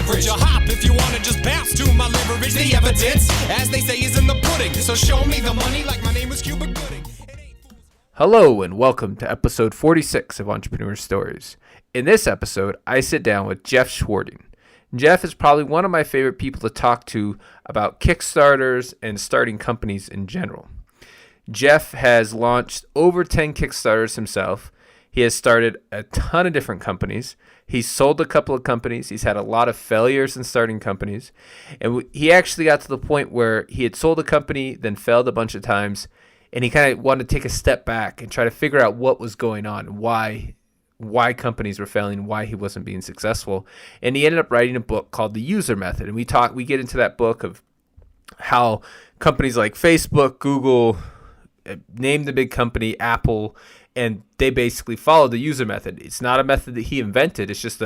beverage. A hop if you wanna just bounce to my leverage. The evidence, as they say, is in the pudding. So show me the money like my name is Cuba Gooding. Hello and welcome to episode 46 of Entrepreneur Stories. In this episode, I sit down with Jeff Schwarting. Jeff is probably one of my favorite people to talk to about Kickstarters and starting companies in general. Jeff has launched over 10 Kickstarters himself. He has started a ton of different companies. He's sold a couple of companies. He's had a lot of failures in starting companies. And he actually got to the point where he had sold a company, then failed a bunch of times, and he kind of wanted to take a step back and try to figure out what was going on, why companies were failing, why he wasn't being successful. And he ended up writing a book called The User Method. And we get into that book of how companies like Facebook, Google, name the big company, Apple, and they basically follow the user method. It's not a method that he invented. It's just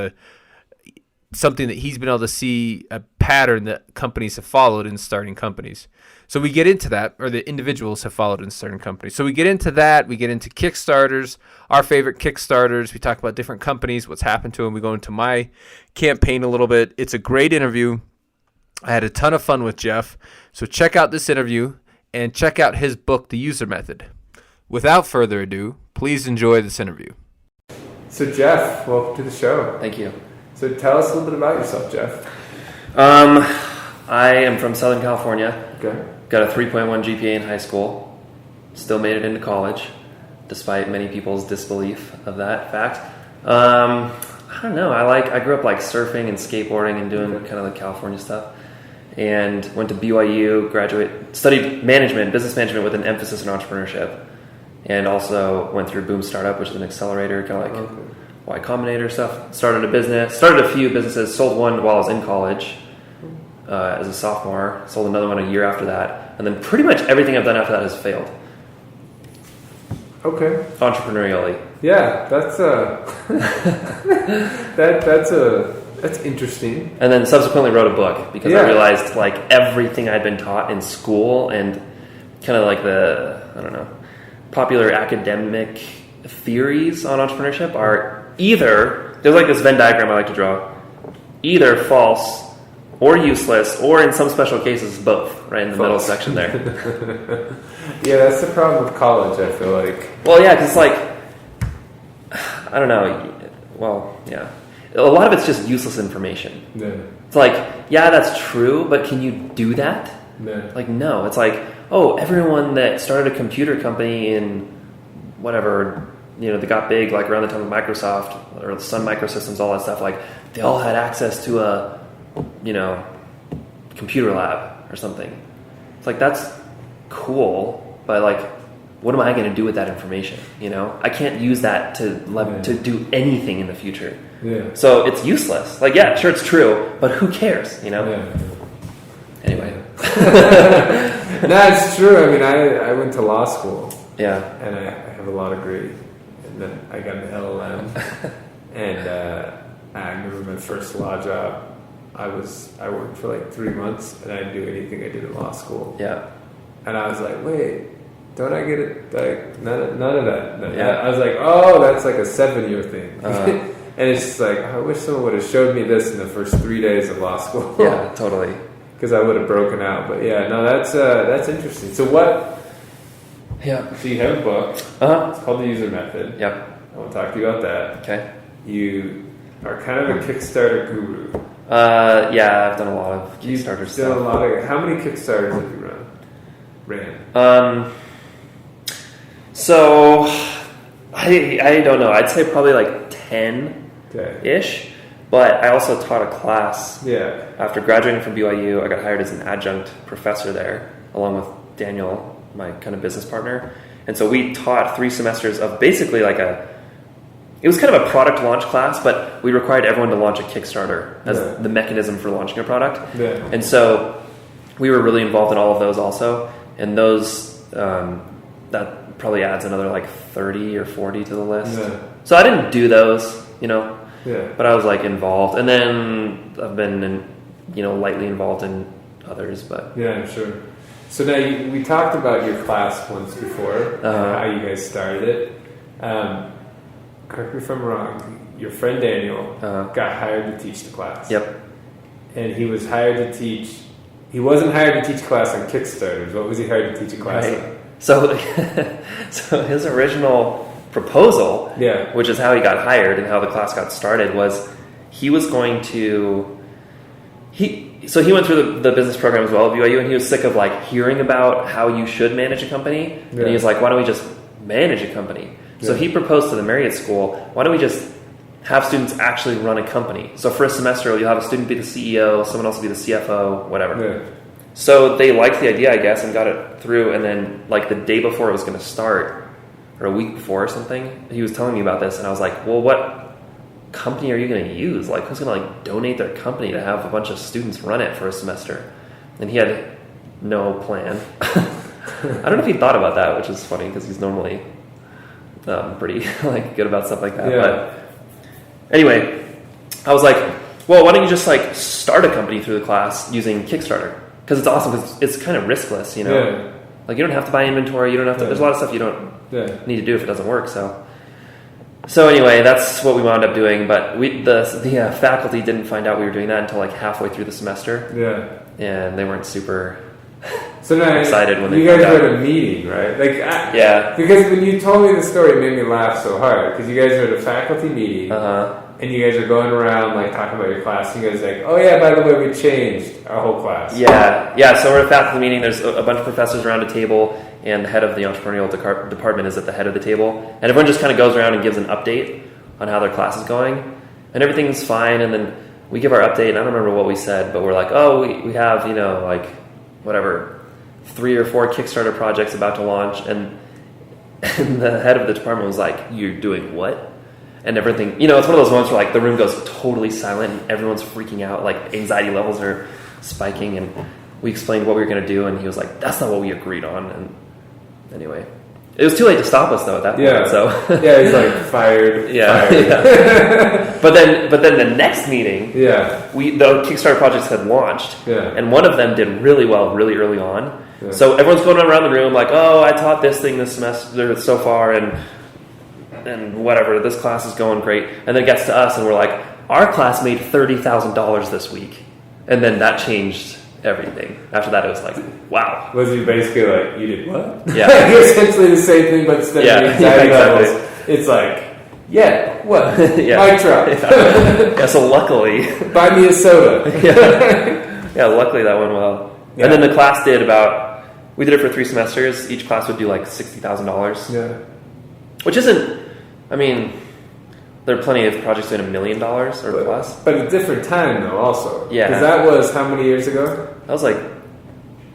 something that he's been able to see a pattern that companies have followed in starting companies. So we get into that, or the individuals have followed in starting companies. So we get into that. We get into Kickstarters, our favorite Kickstarters. We talk about different companies, what's happened to them. We go into my campaign a little bit. It's a great interview. I had a ton of fun with Jeff. So check out this interview and check out his book, The User Method. Without further ado, please enjoy this interview. So Jeff, welcome to the show. Thank you. So tell us a little bit about yourself, Jeff. I am from Southern California. Okay. Got a 3.1 GPA in high school. Still made it into college, despite many people's disbelief of that fact. I don't know. I grew up like surfing and skateboarding and doing kind of like California stuff. And went to BYU, studied business management with an emphasis on entrepreneurship. And also went through Boom Startup, which is an accelerator, kind of like Y Combinator stuff. Started a few businesses, sold one while I was in college as a sophomore, sold another one a year after that. And then pretty much everything I've done after that has failed. Okay. Entrepreneurially. Yeah, that's interesting. And then subsequently wrote a book because I realized like everything I'd been taught in school and kind of like popular academic theories on entrepreneurship are either, there's like this Venn diagram I like to draw, either false or useless, or in some special cases both, right in the middle section there. Yeah, that's the problem with college, I feel like. Well, yeah, because like, I don't know, well, yeah. A lot of it's just useless information. Yeah. It's like, yeah, that's true, but can you do that? Yeah. Like, no. It's like, oh, everyone that started a computer company in whatever, they got big like around the time of Microsoft or Sun Microsystems, all that stuff, like they all had access to a, computer lab or something. It's like, that's cool, but like, what am I going to do with that information? I can't use that to do anything in the future. Yeah. So it's useless. Like, yeah, sure, it's true, but who cares? Yeah. Anyway. No, it's true. I mean, I went to law school. Yeah. And I have a law degree. And then I got an LLM. And I remember my first law job. I worked for like 3 months, and I didn't do anything I did in law school. Yeah. And I was like, wait, don't I get it? Like, none of that. Yeah. I was like, oh, that's like a 7-year thing. And it's just like, I wish someone would have showed me this in the first 3 days of law school. Yeah, totally. Because I would have broken out. But yeah, no, that's interesting. So what? Yeah. So you have a book. It's called The User Method. Yep. I want to talk to you about that. Okay. You are kind of a Kickstarter guru. Yeah, I've done a lot of Kickstarter stuff. How many Kickstarters have you ran? So I don't know. I'd say probably like 10-ish. But I also taught a class. Yeah. After graduating from BYU, I got hired as an adjunct professor there, along with Daniel, my kind of business partner. And so we taught 3 semesters of basically like it was kind of a product launch class, but we required everyone to launch a Kickstarter as the mechanism for launching a product. Yeah. And so we were really involved in all of those also. And those, that probably adds another like 30 or 40 to the list. Yeah. So I didn't do those, but I was like involved. And then I've been, lightly involved in others, but. Yeah, I'm sure. So now we talked about your class once before, how you guys started it. Correct me if I'm wrong. Your friend Daniel got hired to teach the class. Yep. and he was hired to teach. He wasn't hired to teach class on Kickstarters. What was he hired to teach a class on? So, so his original proposal, which is how he got hired and how the class got started, was he was going to. So he went through the business program as well at BYU, and he was sick of like hearing about how you should manage a company, and he was like, "Why don't we just manage a company?" So he proposed to the Marriott School, "Why don't we just have students actually run a company? So for a semester, you'll have a student be the CEO, someone else will be the CFO, whatever." Yeah. So they liked the idea, I guess, and got it through. And then, like the day before it was going to start, or a week before or something, he was telling me about this, and I was like, "Well, what company are you going to use? Like, who's going to like donate their company to have a bunch of students run it for a semester?" And he had no plan. I don't know if he thought about that, which is funny because he's normally pretty like good about stuff like that. But anyway, I was like, "Well, why don't you just like start a company through the class using Kickstarter? Because it's awesome. Because it's kind of riskless, you know. Yeah. Like you don't have to buy inventory. You don't have to. There's a lot of stuff you don't need to do if it doesn't work." So anyway, that's what we wound up doing. But the faculty didn't find out we were doing that until like halfway through the semester. Yeah, and they weren't super excited when you guys were at a meeting, right? Like, because when you told me the story, it made me laugh so hard because you guys are at a faculty meeting. And you guys are going around like talking about your class. And you guys are like, "Oh yeah, by the way, we changed our whole class." Yeah. So we're at a faculty meeting. There's a bunch of professors around a table, and the head of the entrepreneurial department is at the head of the table. And everyone just kind of goes around and gives an update on how their class is going, and everything's fine. And then we give our update. And I don't remember what we said, but we're like, "Oh, we have like whatever 3 or 4 Kickstarter projects about to launch," and the head of the department was like, "You're doing what?" And everything, it's one of those moments where like the room goes totally silent and everyone's freaking out, like anxiety levels are spiking. And we explained what we were going to do, and he was like, "That's not what we agreed on." And anyway, it was too late to stop us though at that point. So he's like fired. But then the next meeting, the Kickstarter projects had launched, and one of them did really well really early on. So everyone's going around the room like, "Oh, I taught this thing this semester so far, and whatever, this class is going great." And then it gets to us, and we're like, "Our class made $30,000 this week," and then that changed everything. After that, it was like, wow. Was he basically like, "You did what?" Yeah, essentially the same thing, but instead of anxiety levels, it's like, what? Mic drop. So luckily, buy me a soda. Luckily that went well. And then the class we did it for 3 semesters. Each class would do like $60,000. Which isn't, there are plenty of projects doing $1 million or plus. But a different time though also. Yeah. Because that was how many years ago? That was like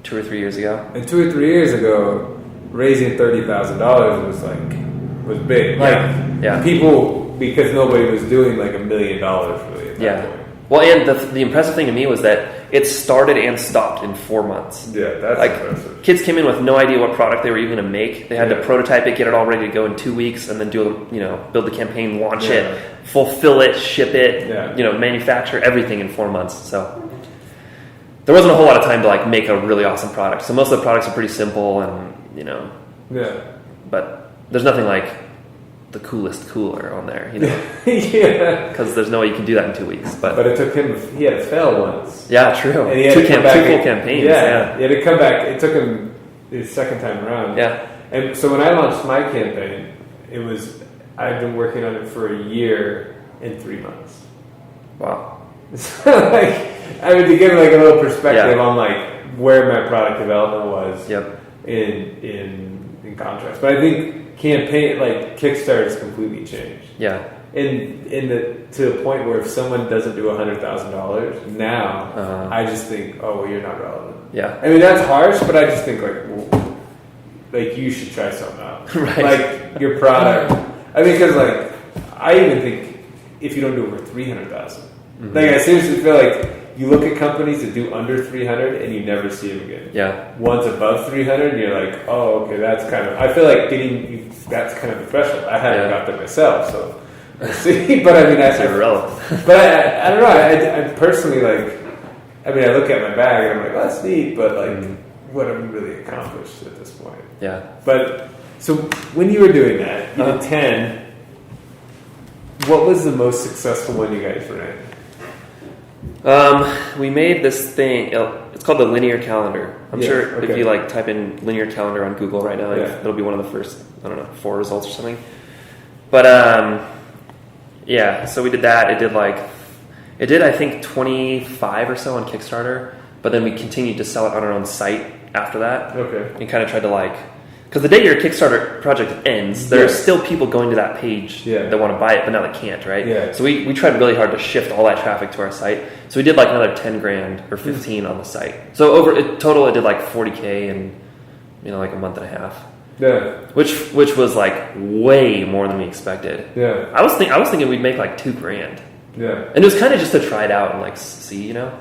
2 or 3 years ago. And 2 or 3 years ago, raising $30,000 was big. Like people, because nobody was doing like $1 million really at that point. Well, and the impressive thing to me was that it started and stopped in 4 months. Yeah, that's impressive. Kids came in with no idea what product they were even going to make. They had to prototype it, get it all ready to go in 2 weeks, and then build the campaign, launch it, fulfill it, ship it, manufacture everything in 4 months. So there wasn't a whole lot of time to like make a really awesome product. So most of the products are pretty simple, and but there's nothing like the coolest cooler on there, because there's no way you can do that in 2 weeks. But it took him. He had to fail once. Yeah, true. And he had 2 full campaigns. He had to come back. It took him his second time around. Yeah. And so when I launched my campaign, I've been working on it for a year and 3 months. Wow. So to give like a little perspective on like where my product development was. In contrast, but I think campaign like Kickstarter has completely changed. To the point where if someone doesn't do $100,000 now, I just think, oh, well, you're not relevant. That's harsh, but I just think like you should try something out. Right. Like your product. Because like I even think if you don't do over 300,000, like I seriously feel like you look at companies that do under 300 and you never see them again. One's above 300 and you're like, oh, okay, that's kind of. I feel like that's kind of the threshold. I haven't got there myself, so we'll see. But that's irrelevant. But I don't know. I personally like. I look at my bag and I'm like, oh, that's neat, but like, what have we really accomplished at this point? But so when you were doing that, you did 10. What was the most successful one you guys ran? We made this thing. It's called the linear calendar. I'm sure if you like type in linear calendar on Google right now, it'll be one of the first, 4 results or something. But so we did that. It did I think 25 or so on Kickstarter, but then we continued to sell it on our own site after that. Okay. And kind of tried to because the day your Kickstarter project ends, there are still people going to that page that want to buy it, but now they can't, right? Yeah. So we tried really hard to shift all that traffic to our site. So we did another 10 grand or 15 on the site. So total it did $40K in a month and a half. Yeah. Which was way more than we expected. Yeah. I was thinking we'd make $2 grand. Yeah. And it was kind of just to try it out and see, Yeah.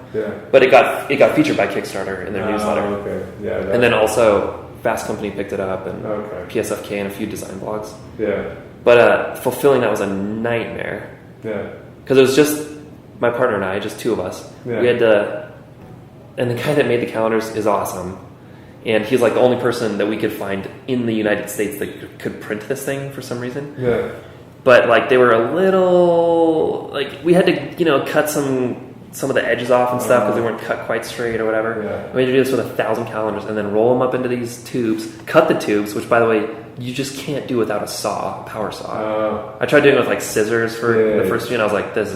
But it got featured by Kickstarter in their newsletter. Okay. Yeah. And then also Fast Company picked it up, and PSFK and a few design blogs. Yeah. But fulfilling that was a nightmare. Yeah. Because it was just my partner and I, just two of us. Yeah. We had to, and the guy that made the calendars is awesome, and he's the only person that we could find in the United States that could print this thing for some reason. Yeah. But they were a little we had to cut some of the edges off and stuff because they weren't cut quite straight or whatever. Yeah. We had to do this with 1,000 calendars and then roll them up into these tubes, cut the tubes, which by the way you just can't do without a power saw. I tried doing it with scissors for the first few, and I was like, this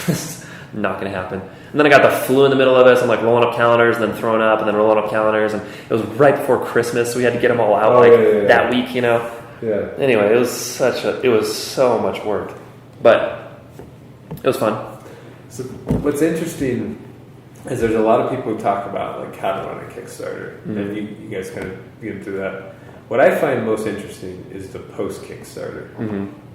is not going to happen. And then I got the flu in the middle of it, so I'm rolling up calendars and then throwing up and then rolling up calendars, and it was right before Christmas, so we had to get them all out that week, Yeah. Anyway, it was so much work, but it was fun. So what's interesting is there's a lot of people who talk about how to run a Kickstarter, and you guys kind of get into that. What I find most interesting is the post-Kickstarter,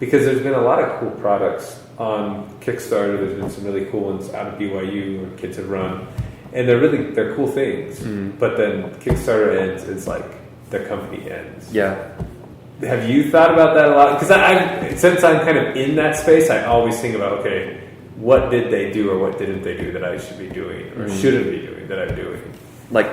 because there's been a lot of cool products on Kickstarter. There's been some really cool ones out of BYU where kids have run, and they're cool things. But then Kickstarter ends, it's the company ends. Yeah. Have you thought about that a lot? Because since I'm kind of in that space, I always think about, okay, what did they do or what didn't they do that I should be doing or shouldn't be doing that I'm doing?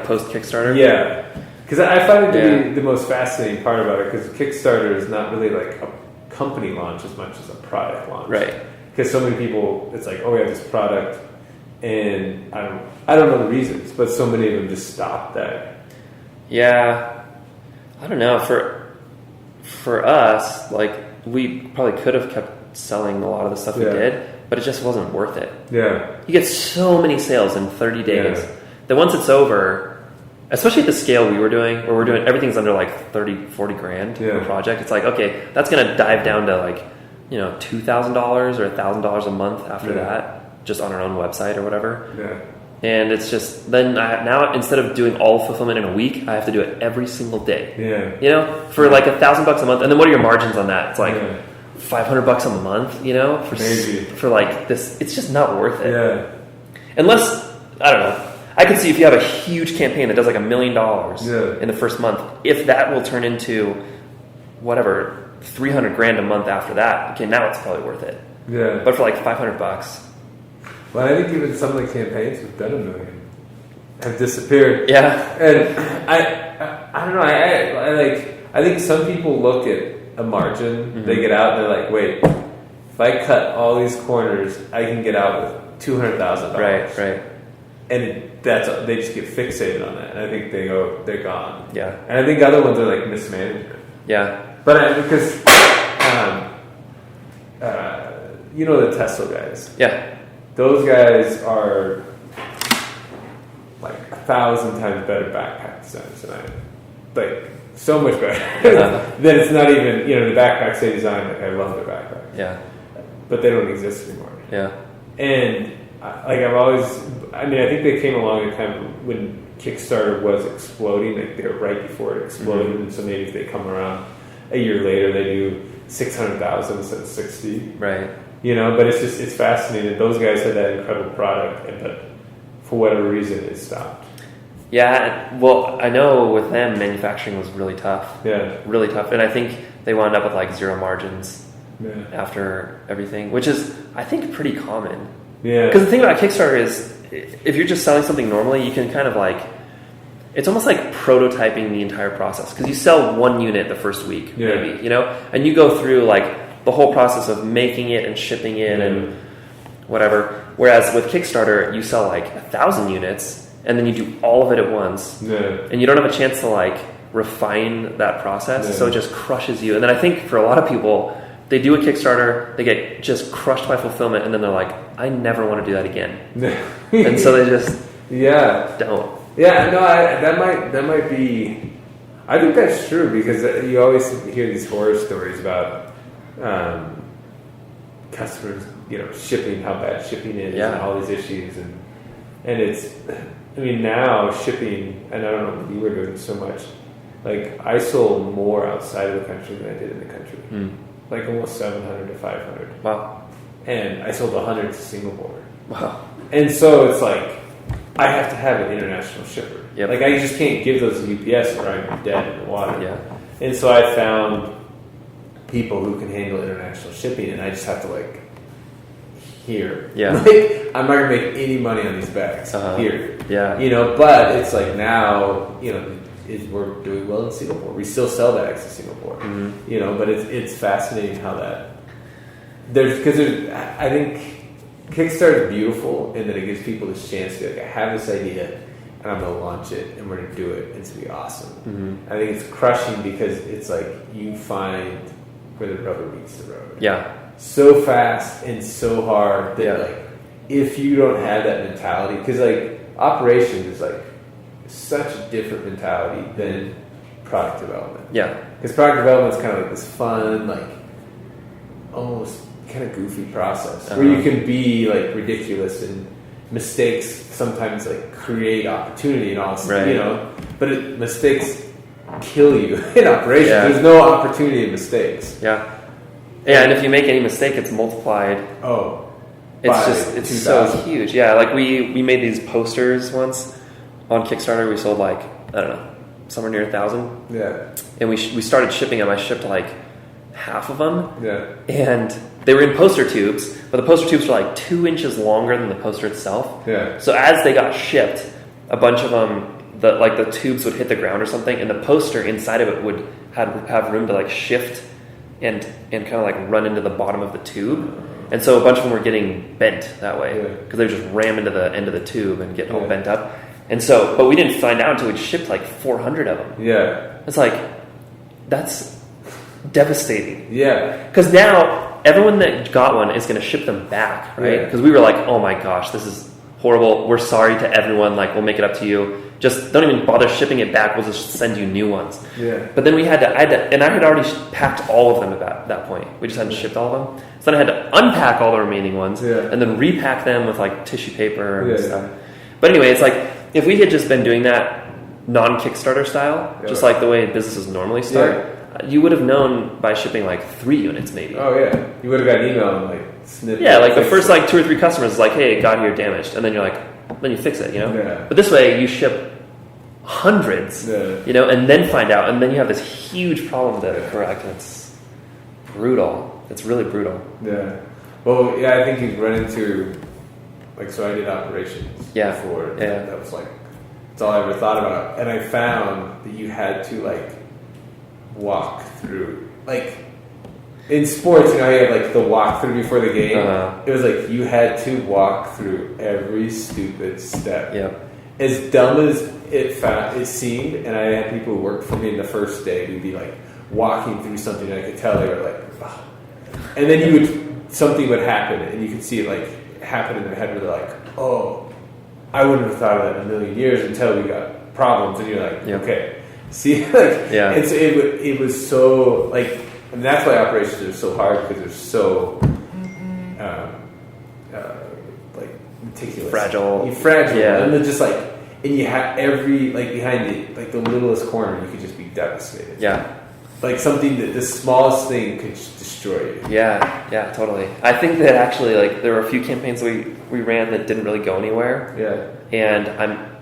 Post Kickstarter? Yeah. Because I find it to be the most fascinating part about it, because Kickstarter is not really a company launch as much as a product launch. Right. Because so many people, it's we have this product, and I don't know the reasons, but so many of them just stop there. Yeah. I don't know. For us, we probably could have kept selling a lot of the stuff we did, but it just wasn't worth it. Yeah. You get so many sales in 30 days that once it's over, especially at the scale we were doing, where we're doing everything's under 30, 40 grand per project, it's okay, that's going to dive down to $2,000 or $1,000 a month after that, just on our own website or whatever. Yeah. And it's just, then now instead of doing all fulfillment in a week, I have to do it every single day. Yeah. For $1,000 a month. And then what are your margins on that? It's $500 a month, for this. It's just not worth it. Yeah. Unless, I don't know. I could see if you have a huge campaign that does $1 million in the first month, if that will turn into whatever, 300 grand a month after that, okay, now it's probably worth it. Yeah. But for $500. Well, I think even some of the campaigns with done $1 million have disappeared. Yeah. And I don't know. I think some people look at a margin, they get out, and they're wait, if I cut all these corners, I can get out with $200,000. Right. And they just get fixated on that. And I think they're gone. Yeah. And I think other ones are mismanagement. Yeah. But because, the Tesla guys. Yeah. Those guys are 1,000 times better backpack designs than I am. So much better. Then it's not even, the backpacks they design, I love their backpacks. Yeah. But they don't exist anymore. Yeah. And I've always, I think they came along at a time when Kickstarter was exploding. They were right before it exploded. And so maybe if they come around a year later, they do 600,000 instead of 60. Right. But it's fascinating. Those guys had that incredible product, but for whatever reason, it stopped. Yeah, well, I know with them, manufacturing was really tough. Yeah. Really tough. And I think they wound up with zero margins after everything, which is, I think, pretty common. Yeah. Because the thing about Kickstarter is, if you're just selling something normally, you can kind of it's almost like prototyping the entire process. Because you sell one unit the first week, maybe, and you go through the whole process of making it and shipping it and whatever. Whereas with Kickstarter, you sell like 1,000 units, and then you do all of it at once, and you don't have a chance to like refine that process, so it just crushes you. And then I think for a lot of people, they do a Kickstarter, they get just crushed by fulfillment, and then they're like, I never want to do that again. And so they just don't. Yeah, no, that might be. I think that's true because you always hear these horror stories about customers, shipping, how bad shipping is, and all these issues, and it's. I mean, now shipping, and I don't know if you were doing so much. Like I sold more outside of the country than I did in the country. Like almost 700 to 500. Wow. And I sold 100 to Singapore. Wow. And so it's like I have to have an international shipper. Yep. Like I just can't give those to UPS or I'm dead in the water. Yeah. And so I found people who can handle international shipping, and I just have to like here. Yeah. Like I'm not gonna make any money on these bags here. Yeah. But it's like now we're doing well in Singapore. We still sell bags to Singapore. But it's fascinating how that I think Kickstarter is beautiful in that it gives people this chance to I have this idea and I'm going to launch it and we're going to do it and it's going to be awesome. I think it's crushing because it's like you find where the rubber meets the road. Yeah. So fast and so hard that like if you don't have that mentality, because like operations is like such a different mentality than product development. Yeah. Because product development is kind of like this fun, like almost kind of goofy process where you can be like ridiculous and mistakes sometimes like create opportunity and all, but mistakes kill you in operations. There's no opportunity in mistakes. Yeah. Yeah, and if you make any mistake, it's multiplied. It's so huge. Yeah, like we made these posters once on Kickstarter. We sold like, I don't know, somewhere near 1,000. Yeah. And we started shipping them. I shipped like half of them. Yeah. And they were in poster tubes, but the poster tubes were like 2 inches longer than the poster itself. Yeah. So as they got shipped, a bunch of them, the tubes would hit the ground or something, and the poster inside of it would have room to like shift and kind of like run into the bottom of the tube. And so a bunch of them were getting bent that way because they would just ram into the end of the tube and get all bent up. And so, but we didn't find out until we'd shipped like 400 of them. Yeah. It's like, that's devastating. Yeah. Because now everyone that got one is going to ship them back, right? Because we were like, oh my gosh, this is horrible. We're sorry to everyone. Like, we'll make it up to you. Just don't even bother shipping it back. We'll just send you new ones. Yeah. But then I had already packed all of them at that point. We just hadn't shipped all of them. So then I had to unpack all the remaining ones and then repack them with like tissue paper and stuff. But anyway, it's like if we had just been doing that non-Kickstarter style, just like the way businesses normally start, you would have known by shipping like 3 units maybe. Oh yeah, you would have got an email and like snipped. Yeah, like the first like 2 or 3 customers is like, hey, it got here damaged, and then you're like, then you fix it, Yeah. But this way you ship hundreds, and then find out, and then you have this huge problem to correct. And it's brutal. It's really brutal. Yeah. Well, yeah, I think you've run into like, so I did operations before. Yeah. That was like, that's all I ever thought about. And I found that you had to like walk through, like in sports, you have like the walkthrough before the game. It was like you had to walk through every stupid step. Yep. As dumb as it seemed, and I had people who worked for me in the first day, we'd be like walking through something, and I could tell they were like, oh. And then something would happen, and you could see it like happen in their head where they're like, oh, I wouldn't have thought of that in a million years until we got problems, and you're like, okay. See, like, and so it was so, like, and that's why operations are so hard, because they're so, like, meticulous. Fragile. And they're just like, and you have every, like, behind it, like, the littlest corner, you could just be devastated. Yeah. Like, something that the smallest thing could just destroy you. Yeah, totally. I think that actually, like, there were a few campaigns we ran that didn't really go anywhere. Yeah.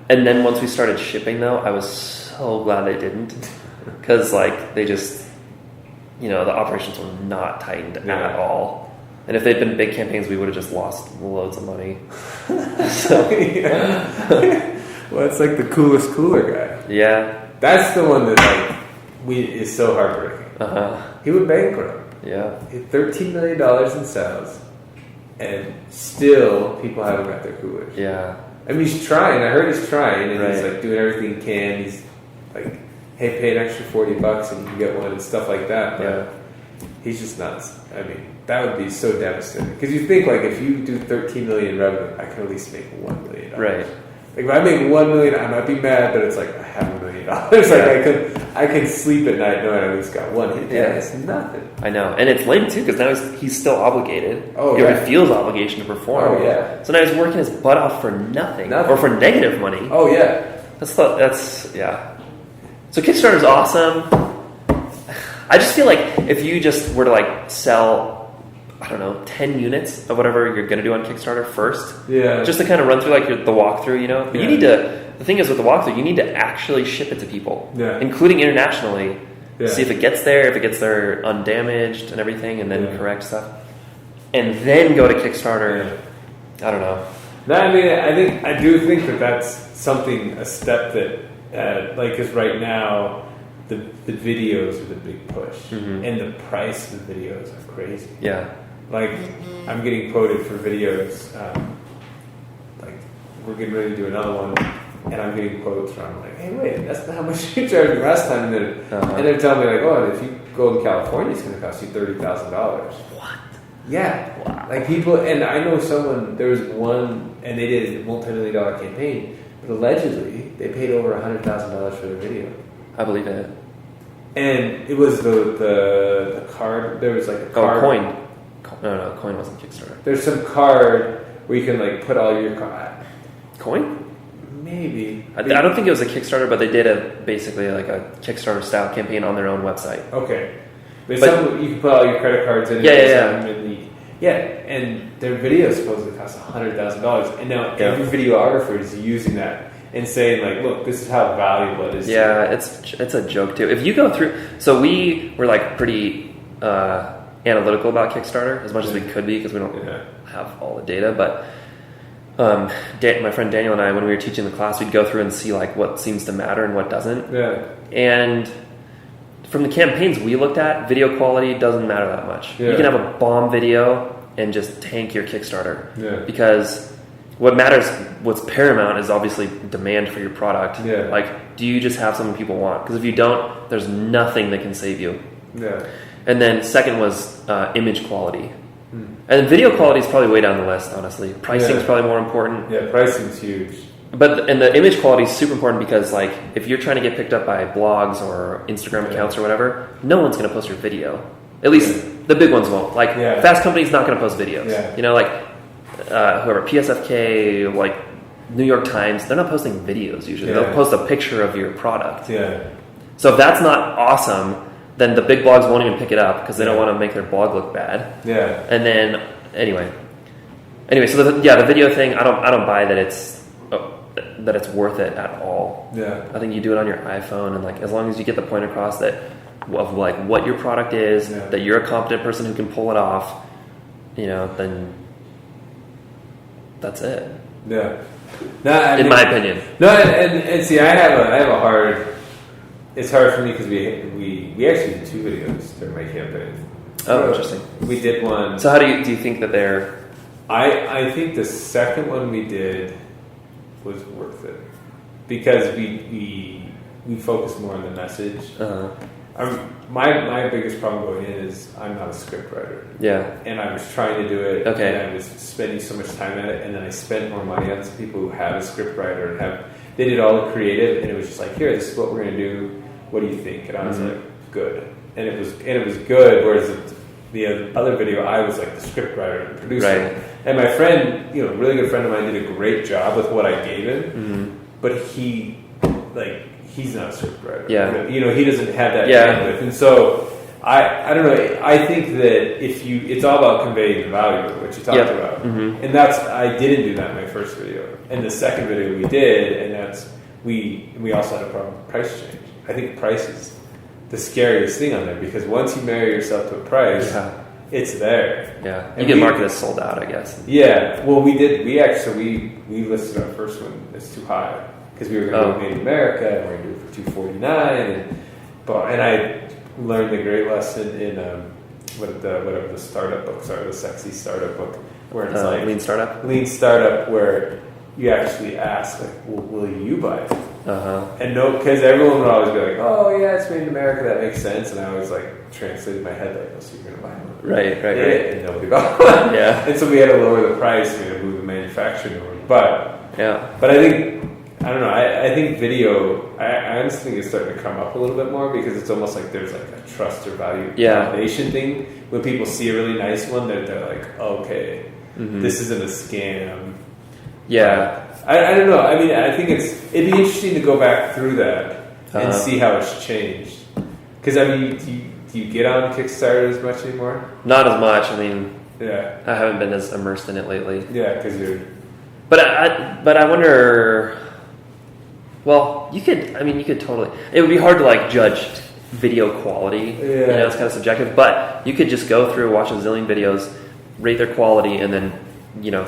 And then once we started shipping, though, I was so glad they didn't, because like they just, the operations were not tightened at all. And if they'd been big campaigns, we would have just lost loads of money. Well, it's like the coolest cooler guy. Yeah, that's the one that like is so heartbreaking. He went bankrupt. Yeah, he had $13 million in sales, and still people haven't got their coolers. Yeah. I mean, he's trying. I heard he's trying, and he's Right. like doing everything he can. He's like, hey, pay an extra $40 and you can get one and stuff like that. But Yeah. he's just nuts. I mean, that would be so devastating. Because you think, like, if you do 13 million revenue, I can at least make $1 million. Right. Like, if I make $1 million, I might be mad, but it's like, I have $1 million. Like, I can sleep at night knowing I at least got one. Yeah, it's nothing. I know. And it's lame, too, because now he's still obligated. Oh, you know, yeah. he feels obligation to perform. Oh, yeah. So now he's working his butt off for nothing. Nothing. Or for negative money. Oh, yeah. That's yeah. So Kickstarter's awesome. I just feel like if you just were to like sell, I don't know, 10 units of whatever you're going to do on Kickstarter first, Yeah. just to kind of run through like the walkthrough, you know. But Yeah. you need to. The thing is with the walkthrough, you need to actually ship it to people, Yeah. including internationally. Yeah. See if it gets there undamaged and everything, and then Yeah. correct stuff, and then go to Kickstarter. I don't know. No, I mean, I do think that that's something, a step that, like, because right now, the videos are the big push, and the price of the videos are crazy. Yeah. Like, I'm getting quoted for videos, like, we're getting ready to do another one, and I'm getting quotes from, like, hey, wait, that's not how much you charged me last time, and they're telling me, like, oh, if you go in California, it's going to cost you $30,000. What? Yeah. Wow. Like, people, and I know someone, there was one, and they did a multi-million-dollar campaign, but allegedly, they paid over $100,000 for the video. I believe it. And it was the card, there was like a card. Oh, coin. No, coin wasn't Kickstarter. There's some card where you can like put all your Coin? maybe. I don't think it was a Kickstarter, but they did basically like a Kickstarter style campaign on their own website. Okay. But But- some, you can put all your credit cards in. Yeah, and yeah, some in the- yeah, and their video supposedly costs $100,000, and now Yeah. every videographer is using that and saying like, look, this is how valuable it is. to Yeah, you. it's a joke too. If you go through, so we were like pretty analytical about Kickstarter as much as we could be because we don't Yeah. have all the data. But my friend Daniel and I, when we were teaching the class, we'd go through and see like what seems to matter and what doesn't. Yeah. And from the campaigns we looked at, video quality doesn't matter that much. Yeah. You can have a bomb video and just tank your Kickstarter. Yeah. Because what matters, what's paramount is obviously demand for your product. Yeah. Like, do you just have something people want? Because if you don't, there's nothing that can save you. Yeah. And then second was image quality. And video quality is probably way down the list, honestly. Pricing is Yeah. probably more important. Yeah, pricing's huge. And the image quality is super important because, like, if you're trying to get picked up by blogs or Instagram accounts or whatever, no one's going to post your video. At least the big ones won't. Like, Fast Company's not going to post videos. Yeah. You know, like, whoever, PSFK, like, New York Times, they're not posting videos usually. Yeah. They'll post a picture of your product. Yeah. So if that's not awesome, then the big blogs won't even pick it up because they don't want to make their blog look bad. Yeah. And then, anyway, so the video thing, I don't buy that it's worth it at all. Yeah. I think you do it on your iPhone, and like as long as you get the point across that of like what your product is, that you're a competent person who can pull it off, you know, then that's it. Yeah. No, I mean, in my opinion. No, and see, I have a hard. It's hard for me because we actually did 2 videos during my campaign. Oh, interesting. We did one. So how do you think that they're? I think the second one we did was worth it because we focused more on the message. My biggest problem going in is I'm not a script writer. Yeah. And I was trying to do it. Okay. And I was spending so much time at it, and then I spent more money on some people who have a script writer and they did all the creative, and it was just like, here, this is what we're going to do. What do you think? And I was like, good. And it was good. Whereas the other video, I was like the script writer and producer. Right. And my friend, a really good friend of mine, did a great job with what I gave him. But he's not a script writer. Yeah. He doesn't have that Yeah. bandwidth. And so I don't know. I think that it's all about conveying the value of what you talked about. And I didn't do that in my first video. And the second video we did, and we also had a problem with price change. I think price is the scariest thing on there because once you marry yourself to a price, it's there. Yeah. And You get marketed as sold out, I guess. Yeah. Well, we did. We listed our first one as too high because we were going to do it made in America and we were going to do it for $249. And I learned the great lesson in whatever the startup books are, the sexy startup book. where it's like lean startup. Lean startup, where you actually ask, like, well, will you buy it? And no, because everyone would always be like, oh yeah, it's made in America, that makes sense. And I always like translate in my head like, oh, so you're gonna buy one, right? And nobody bought one. Yeah. And so we had to lower the price. We had to move the manufacturing over. But I think, I don't know. I think video. I honestly think it's starting to come up a little bit more because it's almost like there's like a trust or value validation thing. When people see a really nice one, they're like, oh, okay, this isn't a scam. Yeah. I don't know. I mean, I think it'd be interesting to go back through that and see how it's changed. Because I mean, do you get on Kickstarter as much anymore? Not as much. I mean, I haven't been as immersed in it lately. Yeah, because you're. But I wonder. Well, you could totally. It would be hard to like judge video quality. Yeah. You know, it's kind of subjective. But you could just go through, watch a zillion videos, rate their quality, and then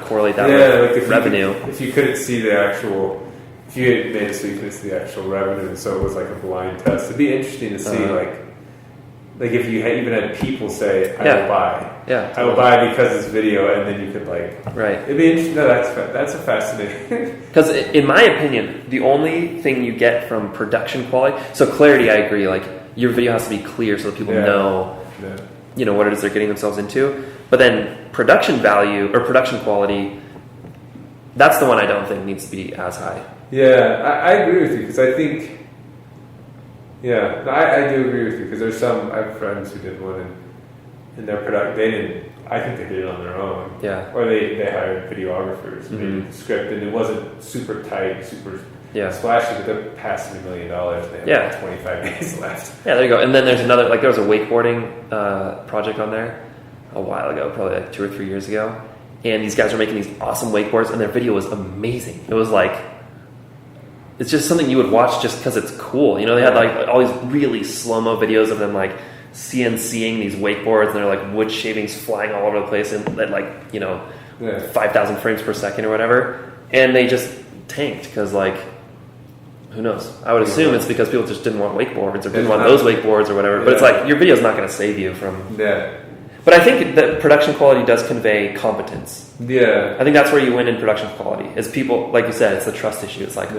correlate that with like revenue. If you couldn't see the actual, if you had made it so you couldn't see the actual revenue, so it was like a blind test. It'd be interesting to see like if you even had people say, "I will buy." Yeah, totally. I will buy because it's video, and then you could right. It'd be interesting. No, that's a fascinating. Because in my opinion, the only thing you get from production quality, so clarity, I agree. Like your video has to be clear so that people know, what it is they're getting themselves into. But then production value or production quality, that's the one I don't think needs to be as high. Yeah, I agree with you because I think. Yeah, I do agree with you because I have friends who did one and their product, I think they did it on their own. Yeah. Or they hired videographers and made the script and it wasn't super tight, super splashy, but they're passing $1 million and they have like 25 days left. Yeah, there you go. And then there's another, like there was a wakeboarding project on there a while ago, probably like 2 or 3 years ago. And these guys were making these awesome wakeboards and their video was amazing. It was like, it's just something you would watch just because it's cool. They had like all these really slow-mo videos of them like CNCing these wakeboards and they're like wood shavings flying all over the place and at like 5,000 frames per second or whatever, and they just tanked because like who knows, I would assume it's because people just didn't want wakeboards or didn't want those wakeboards or whatever, but it's like your video's not going to save you from but I think that production quality does convey competence. I think that's where you win in production quality is people, like you said, it's the trust issue. It's like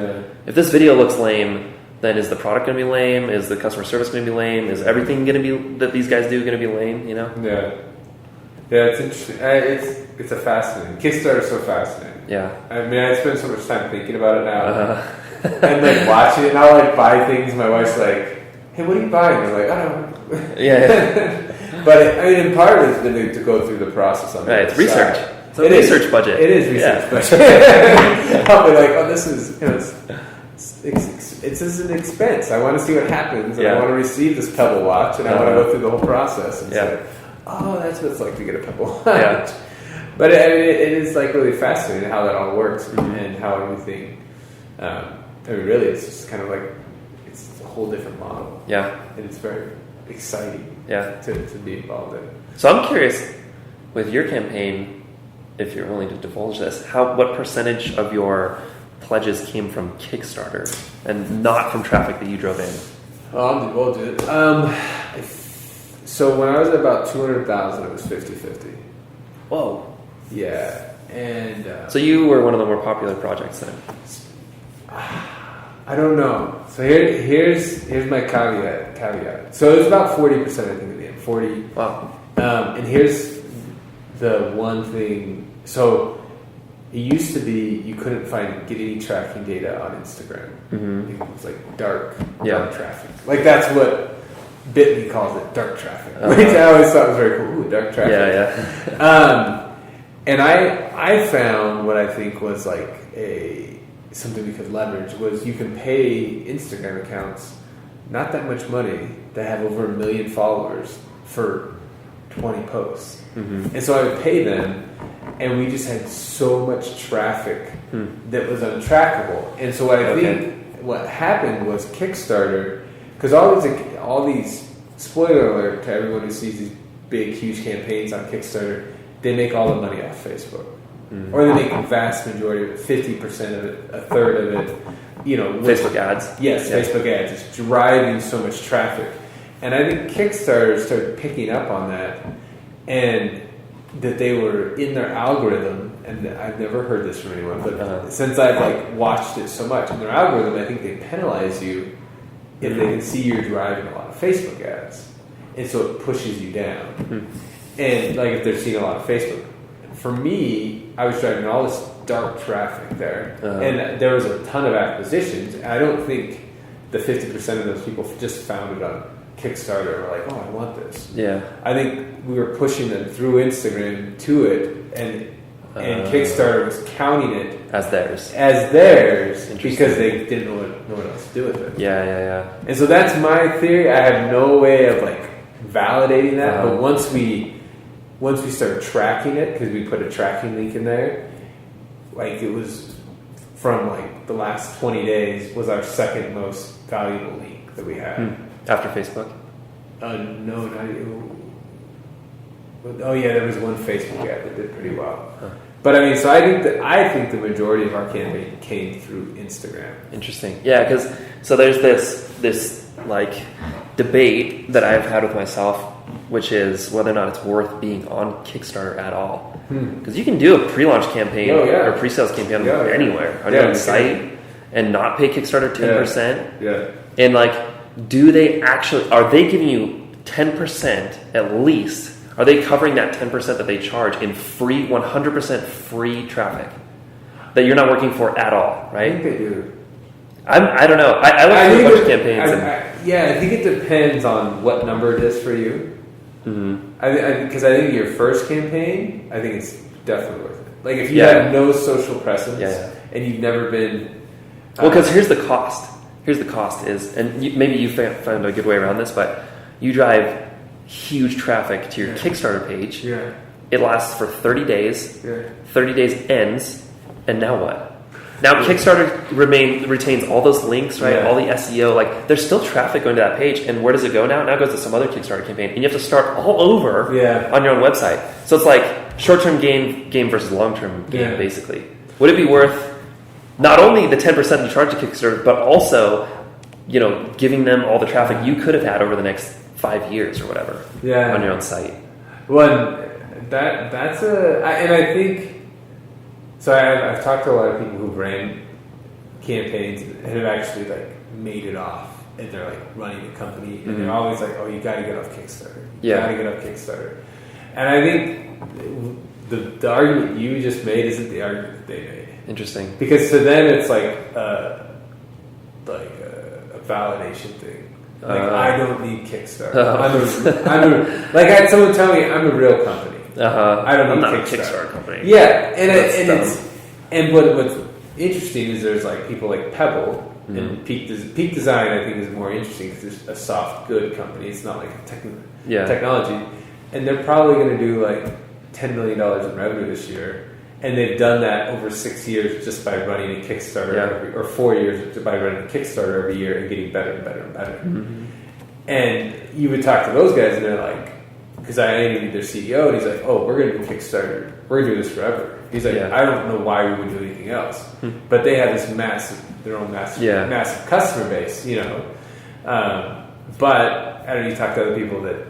if this video looks lame, then is the product going to be lame? Is the customer service going to be lame? Is everything going to be that these guys do going to be lame? Yeah, it's interesting. It's a fascinating. Kickstarter is so fascinating. Yeah, I mean, I spend so much time thinking about it now, and like watching it. And I'll like buy things. My wife's like, "Hey, what are you buying?" I'm like, "I don't know." Yeah. But I mean, part of it's been to go through the process on it's research. It's a research budget. It is research budget. I'll be like, "Oh, this is it's an expense. I want to see what happens, and I want to receive this Pebble watch, and I want to go through the whole process and say, oh, that's what it's like to get a Pebble watch." But it is like really fascinating how that all works and how everything. I mean, really, it's just kind of like it's a whole different model. And it's very exciting. To be involved in. So I'm curious, with your campaign, if you're willing to divulge this, what percentage of your pledges came from Kickstarter and not from traffic that you drove in? We'll do it. So when I was at about 200,000, it was 50-50. Whoa. Yeah, and so you were one of the more popular projects then. I don't know. So here's my caveat. So it was about 40%, I think, in the end. 40. Wow. And here's the one thing. So it used to be you couldn't get any tracking data on Instagram. It was like dark traffic. Like that's what Bitly calls it, dark traffic. Which I always thought was very cool. Ooh, dark traffic. And I found what I think was like something we could leverage was you can pay Instagram accounts not that much money that have over 1 million followers for 20 posts. And so I would pay them, and we just had so much traffic that was untrackable. And so what I think what happened was Kickstarter, because all these spoiler alert to everyone who sees these big huge campaigns on Kickstarter, they make all the money off Facebook. Or they make the vast majority of it, 50% of it, a third of it, Facebook ads. Yes, Facebook ads. It's driving so much traffic. And I think Kickstarter started picking up on that. And that they were in their algorithm, and I've never heard this from anyone, but since I've like watched it so much, in their algorithm, I think they penalize you if they can see you're driving a lot of Facebook ads, and so it pushes you down. And like if they're seeing a lot of Facebook, for me, I was driving all this dark traffic there, and there was a ton of acquisitions. And I don't think the 50% of those people just found it on Kickstarter and were like, "Oh, I want this." Yeah, I think we were pushing them through Instagram to it, and Kickstarter was counting it as theirs because they didn't know what else to do with it. Yeah. And so that's my theory. I have no way of like validating that, but once we started tracking it, because we put a tracking link in there, like it was from like the last 20 days was our second most valuable link that we had. After Facebook? No, not you. Oh yeah, there was one Facebook ad that did pretty well. But I mean, so I think the majority of our campaign came through Instagram. Interesting. Yeah, because so there's this like debate that I've had with myself, which is whether or not it's worth being on Kickstarter at all. Because you can do a pre-launch campaign or pre-sales campaign anywhere on your own site and not pay Kickstarter 10%. Yeah. And like, are they giving you 10% at least? Are they covering that 10% that they charge in free, 100% free traffic that you're not working for at all, right? I think they do. I don't know. I look through a bunch of campaigns. I think it depends on what number it is for you. Because I think your first campaign, I think it's definitely worth it. Like if you have no social presence and you've never been... Well, because here's the cost. Here's the cost is, and maybe you found a good way around this, but you drive huge traffic to your Kickstarter page. Yeah. It lasts for 30 days. Yeah. 30 days ends, and now what? Now Kickstarter retains all those links, right? Yeah. All the SEO, like there's still traffic going to that page, and where does it go now? Now it goes to some other Kickstarter campaign, and you have to start all over on your own website. So it's like short-term game versus long-term game, basically. Would it be worth not only the 10% you charge to Kickstarter, but also, giving them all the traffic you could have had over the next 5 years or whatever on your own site? Well, I think so. I've talked to a lot of people who ran campaigns and have actually like made it off, and they're like running a company, and they're always like, "Oh, you got to get off Kickstarter. You got to get off Kickstarter." And I think the argument you just made isn't the argument that they made. Interesting, because to them it's like a validation thing. Like I don't need Kickstarter. I had someone tell me I'm a real company. I don't need Kickstarter. Kickstarter company. Yeah, and what's interesting is there's like people like Pebble and Peak Design. I think is more interesting because it's a soft good company. It's not like a technology, and they're probably going to do like $10 million in revenue this year. And they've done that over 6 years just by running a Kickstarter, or 4 years by running a Kickstarter every year and getting better and better and better. And you would talk to those guys, and they're like, because I interviewed their CEO, and he's like, "Oh, we're going to do Kickstarter. We're going to do this forever." He's like, "I don't know why we would do anything else," but they have this massive customer base, But I don't know. You talk to other people that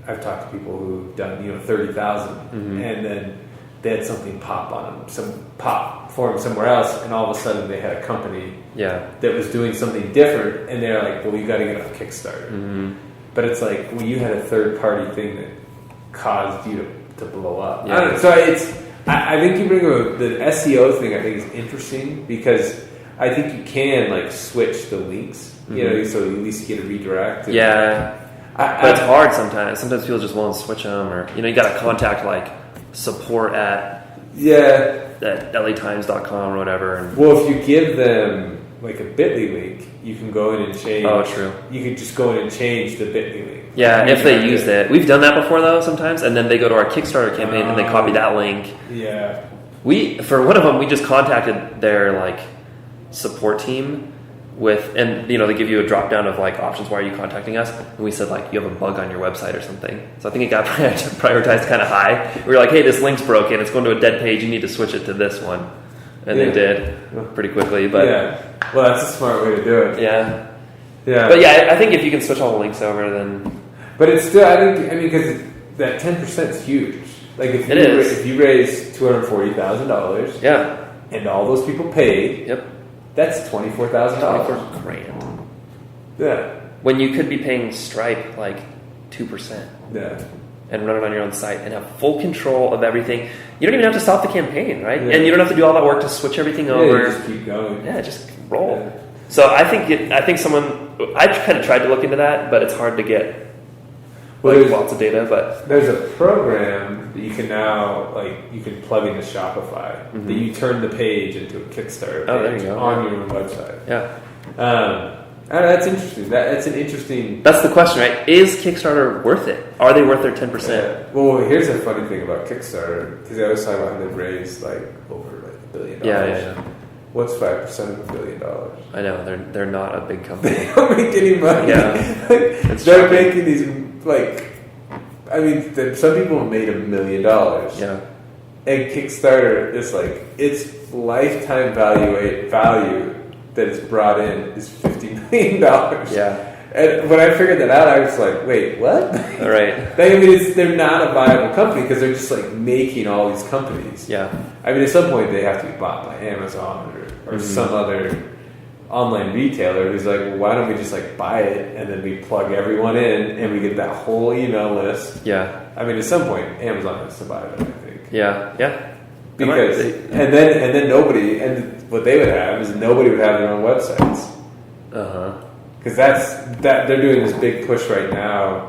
I've talked to people who've done 30,000, and then they had something pop on them, some pop for them somewhere else, and all of a sudden they had a company that was doing something different, and they're like, "Well, you got to get off Kickstarter." But it's like, well, you had a third-party thing that caused you to blow up. I don't know. So I think you bring the SEO thing. I think is interesting because I think you can like switch the links, so at least you get a redirect. But it's hard sometimes. Sometimes people just won't switch them, or you got to contact like support at LAtimes.com or whatever. And if you give them like a Bitly link, you can go in and change. Oh, true. You could just go in and change the Bitly link. Yeah, if they used it. We've done that before though sometimes, and then they go to our Kickstarter campaign and they copy that link. Yeah. For one of them, we just contacted their like support team and they give you a drop down of like options. Why are you contacting us? And we said like, you have a bug on your website or something. So I think it got prioritized kind of high. We were like, hey, this link's broken. It's going to a dead page. You need to switch it to this one. And they did pretty quickly. But well, that's a smart way to do it. Yeah. But I think if you can switch all the links over, then. But it's still, because that 10% is huge. Like It is. if you raise $240,000, Yeah. and all those people paid, Yep. that's $24,000. 24 grand. Yeah, When you could be paying Stripe like 2%. yeah, And run it on your own site and have full control of everything. You don't even have to stop the campaign, right? Yeah. And you don't have to do all that work to switch everything yeah. over. You just keep going. Yeah, just roll. Yeah. So I think I kind of tried to look into that, but it's hard to get Well, like, there's- lots of data. But There's a program that you can now you can plug into Shopify that you turn the page into a Kickstarter Oh, there page you go. on your own website. yeah, That's interesting. That's an interesting. that's the question, right? Is Kickstarter worth it? Are they worth their 10%? Well, here's a funny thing about Kickstarter because I always talk about how they've raised over $1 billion. Yeah. What's 5% of $1 billion? I know they're not a big company. They don't make any money. Yeah. It's They're shocking. making these some people have made $1 million. Yeah, And Kickstarter is its lifetime value that it's brought in is $50 million. yeah, And when I figured that out, I was like, wait, what? all right, They're not a viable company because they're just making all these companies. yeah, I mean, at some point they have to be bought by Amazon or some other online retailer who's like, well, why don't we just buy it and then we plug everyone in and we get that whole email list. yeah, I mean, at some point Amazon has to buy that, I think. yeah. Because and then nobody, and what they would have is nobody would have their own websites. Because they're doing this big push right now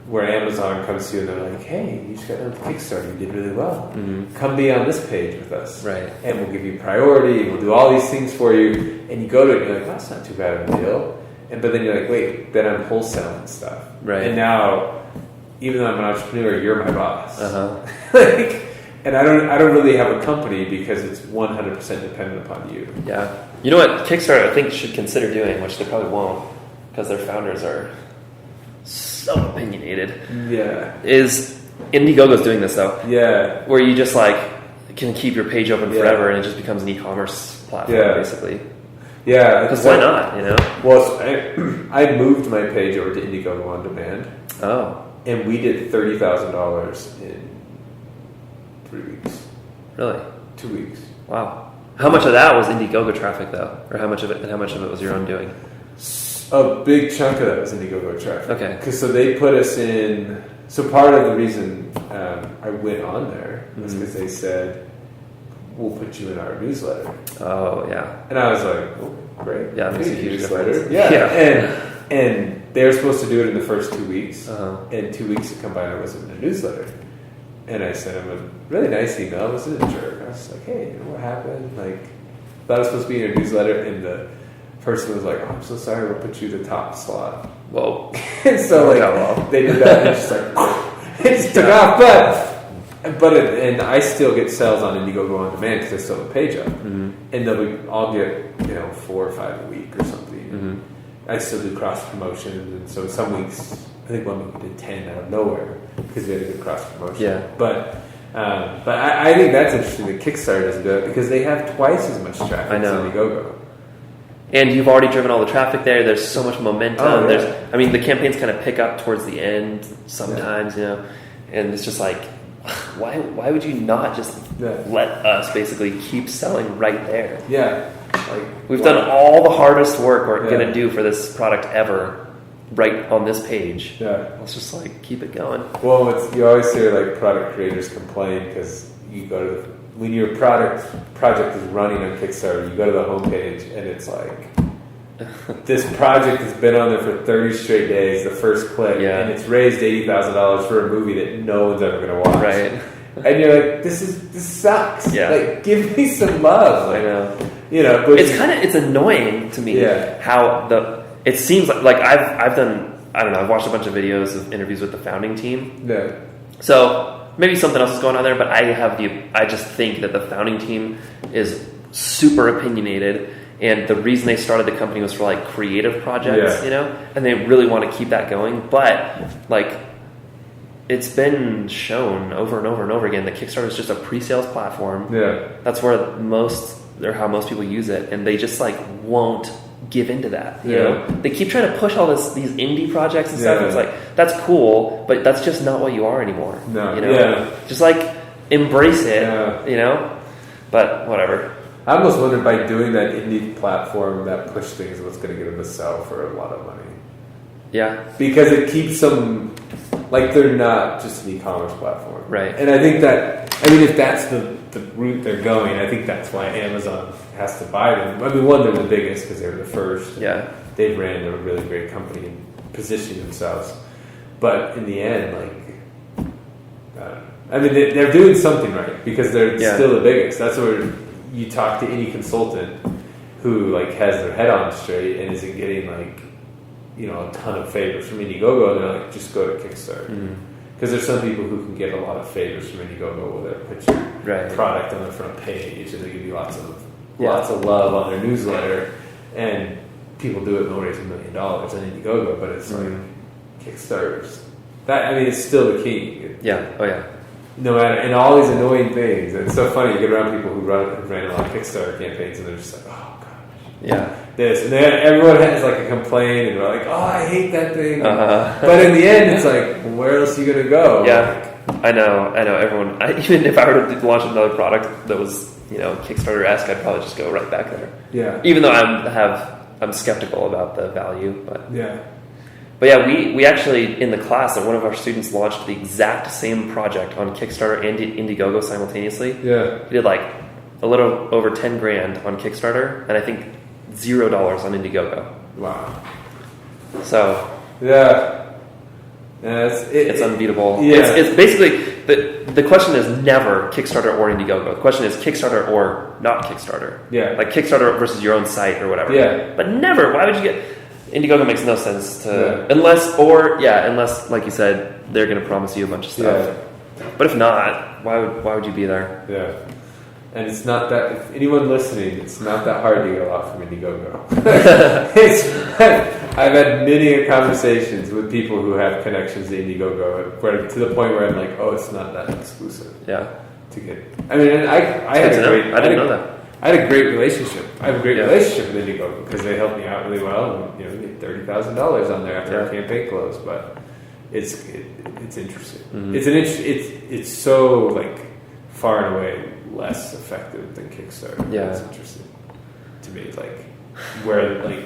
where Amazon comes to you and they're like, hey, you just got done with Kickstarter, you did really well. Come be on this page with us. Right. And we'll give you priority, and we'll do all these things for you. And you go to it and you're like, that's not too bad of a deal. But then you're like, wait, then I'm wholesaling stuff. Right. And now, even though I'm an entrepreneur, you're my boss. And I don't really have a company because it's 100% dependent upon you. Yeah. You know what Kickstarter I think should consider doing, which they probably won't, because their founders are so opinionated. Yeah. Is Indiegogo's doing this though? Yeah. Where you just can keep your page open forever and it just becomes an e-commerce platform basically. Yeah. Because why not? Well, I moved my page over to Indiegogo on demand. Oh. And we did $30,000 in 3 weeks. Really? 2 weeks. Wow. How much of that was Indiegogo traffic though, or how much of it was your own doing? A big chunk of that was Indiegogo traffic. Okay. Because so they put us in. So part of the reason I went on there was because they said, "We'll put you in our newsletter." Oh yeah. And I was like, "Oh, great! Yeah, that makes a huge difference. Yeah. And they were supposed to do it in the first 2 weeks, and 2 weeks had come by and I wasn't in a newsletter. And I sent him a really nice email. I wasn't a jerk. I was like, "Hey, what happened? Thought I was supposed to be in a newsletter," and the person was like, "Oh, I'm so sorry. We'll put you the top slot." Whoa. And so they did that, and it just it just took off. And I still get sales on Indiegogo on demand because I still have a page up, and I'll get 4 or 5 a week or something. I still do cross promotions, and so some weeks, I think one week we did 10 out of nowhere because we had a good cross promotion. Yeah. But I think that's interesting that Kickstarter doesn't do it because they have twice as much traffic as Indiegogo. And you've already driven all the traffic there. There's so much momentum. Oh, yeah. The campaigns kind of pick up towards the end sometimes, and it's just why would you not just let us basically keep selling right there? Yeah. We've done all the hardest work we're going to do for this product ever right on this page. Yeah. Let's just keep it going. Well, you always hear product creators complain because you go to when your project is running on Kickstarter, you go to the homepage and it's this project has been on there for 30 straight days, the first click, and it's raised $80,000 for a movie that no one's ever going to watch. Right. And you're like, this sucks. Yeah. Give me some love. I know. But it's annoying to me how it seems like I've done, I don't know, I've watched a bunch of videos of interviews with the founding team. Yeah. So maybe something else is going on there, but I just think that the founding team is super opinionated, and the reason they started the company was for creative projects, and they really want to keep that going. But it's been shown over and over and over again that Kickstarter is just a pre-sales platform. Yeah. That's where how most people use it, and they just won't give into that. You know, they keep trying to push all these indie projects and stuff. And it's like, that's cool, but that's just not what you are anymore. No. You know, just like embrace it. You know, but whatever. I almost wonder by doing that indie platform that push things, what's going to get them to sell for a lot of money. Yeah, because it keeps them like they're not just an e-commerce platform, right? And I think that if that's the route they're going, I think that's why Amazon has to buy them. I mean, one, they're the biggest because they were the first. Yeah, they ran a really great company and positioned themselves. But in the end, like, I mean, they're doing something right because they're still the biggest. That's where you talk to any consultant who like has their head on straight and isn't getting like, you know, a ton of favors from Indiegogo. They're like, just go to Kickstarter. Because there's some people who can get a lot of favors from Indiegogo where they put your product on the front page and they give you lots of love on their newsletter, and people do it and they'll raise $1 million on Indiegogo, but it's like Kickstarters. That, I mean, it's still the key. No matter, and all these annoying things. And it's so funny, you get around people who ran a lot of Kickstarter campaigns and they're just like, oh gosh. This. And then everyone has like a complaint and they're like, oh, I hate that thing. But in the end, it's like, well, where else are you going to go? Yeah, like, I know. Everyone, even if I were to launch another product that was, you know, Kickstarter-esque, I'd probably just go right back there. Yeah. Even though I'm skeptical about the value, but yeah. But yeah, we actually, in the class, that one of our students launched the exact same project on Kickstarter and Indiegogo simultaneously. Yeah. He did like a little over 10 grand on Kickstarter, and I think $0 on Indiegogo. Wow. So it's unbeatable. Yeah. It's basically the question is never Kickstarter or Indiegogo. The question is Kickstarter or not Kickstarter. Yeah. Like Kickstarter versus your own site or whatever. Yeah. But never. Why would you get Indiegogo? Makes no sense to unless like you said, they're going to promise you a bunch of stuff. Yeah. But if not, why would you be there? Yeah. And it's not that, if anyone listening, it's not that hard to get a lot from Indiegogo. I've had many conversations with people who have connections to Indiegogo, to the point where I'm like, oh, it's not that exclusive. Yeah. To get, I mean, and I didn't know that. I had a great relationship. I have a great relationship with Indiegogo because they helped me out really well. And, you know, we get $30,000 on there after our campaign closed. But it's interesting. Mm-hmm. It's so like far and away less effective than Kickstarter. Yeah, it's interesting to me. Like where like,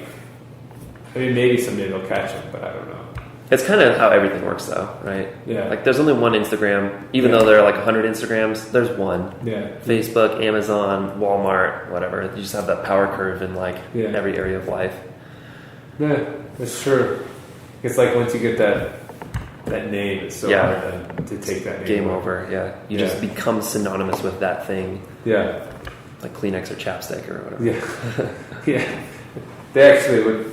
I mean, maybe someday they'll catch them, but I don't know. It's kind of how everything works, though, right? Yeah. Like, there's only one Instagram, even though there are like 100 Instagrams. There's one. Yeah. Facebook, Amazon, Walmart, whatever. You just have that power curve in like every area of life. Yeah, that's true. It's like once you get that name, it's so hard to take that name. Game over. Yeah. You just become synonymous with that thing. Yeah. Like Kleenex or chapstick or whatever. Yeah. Yeah. They actually would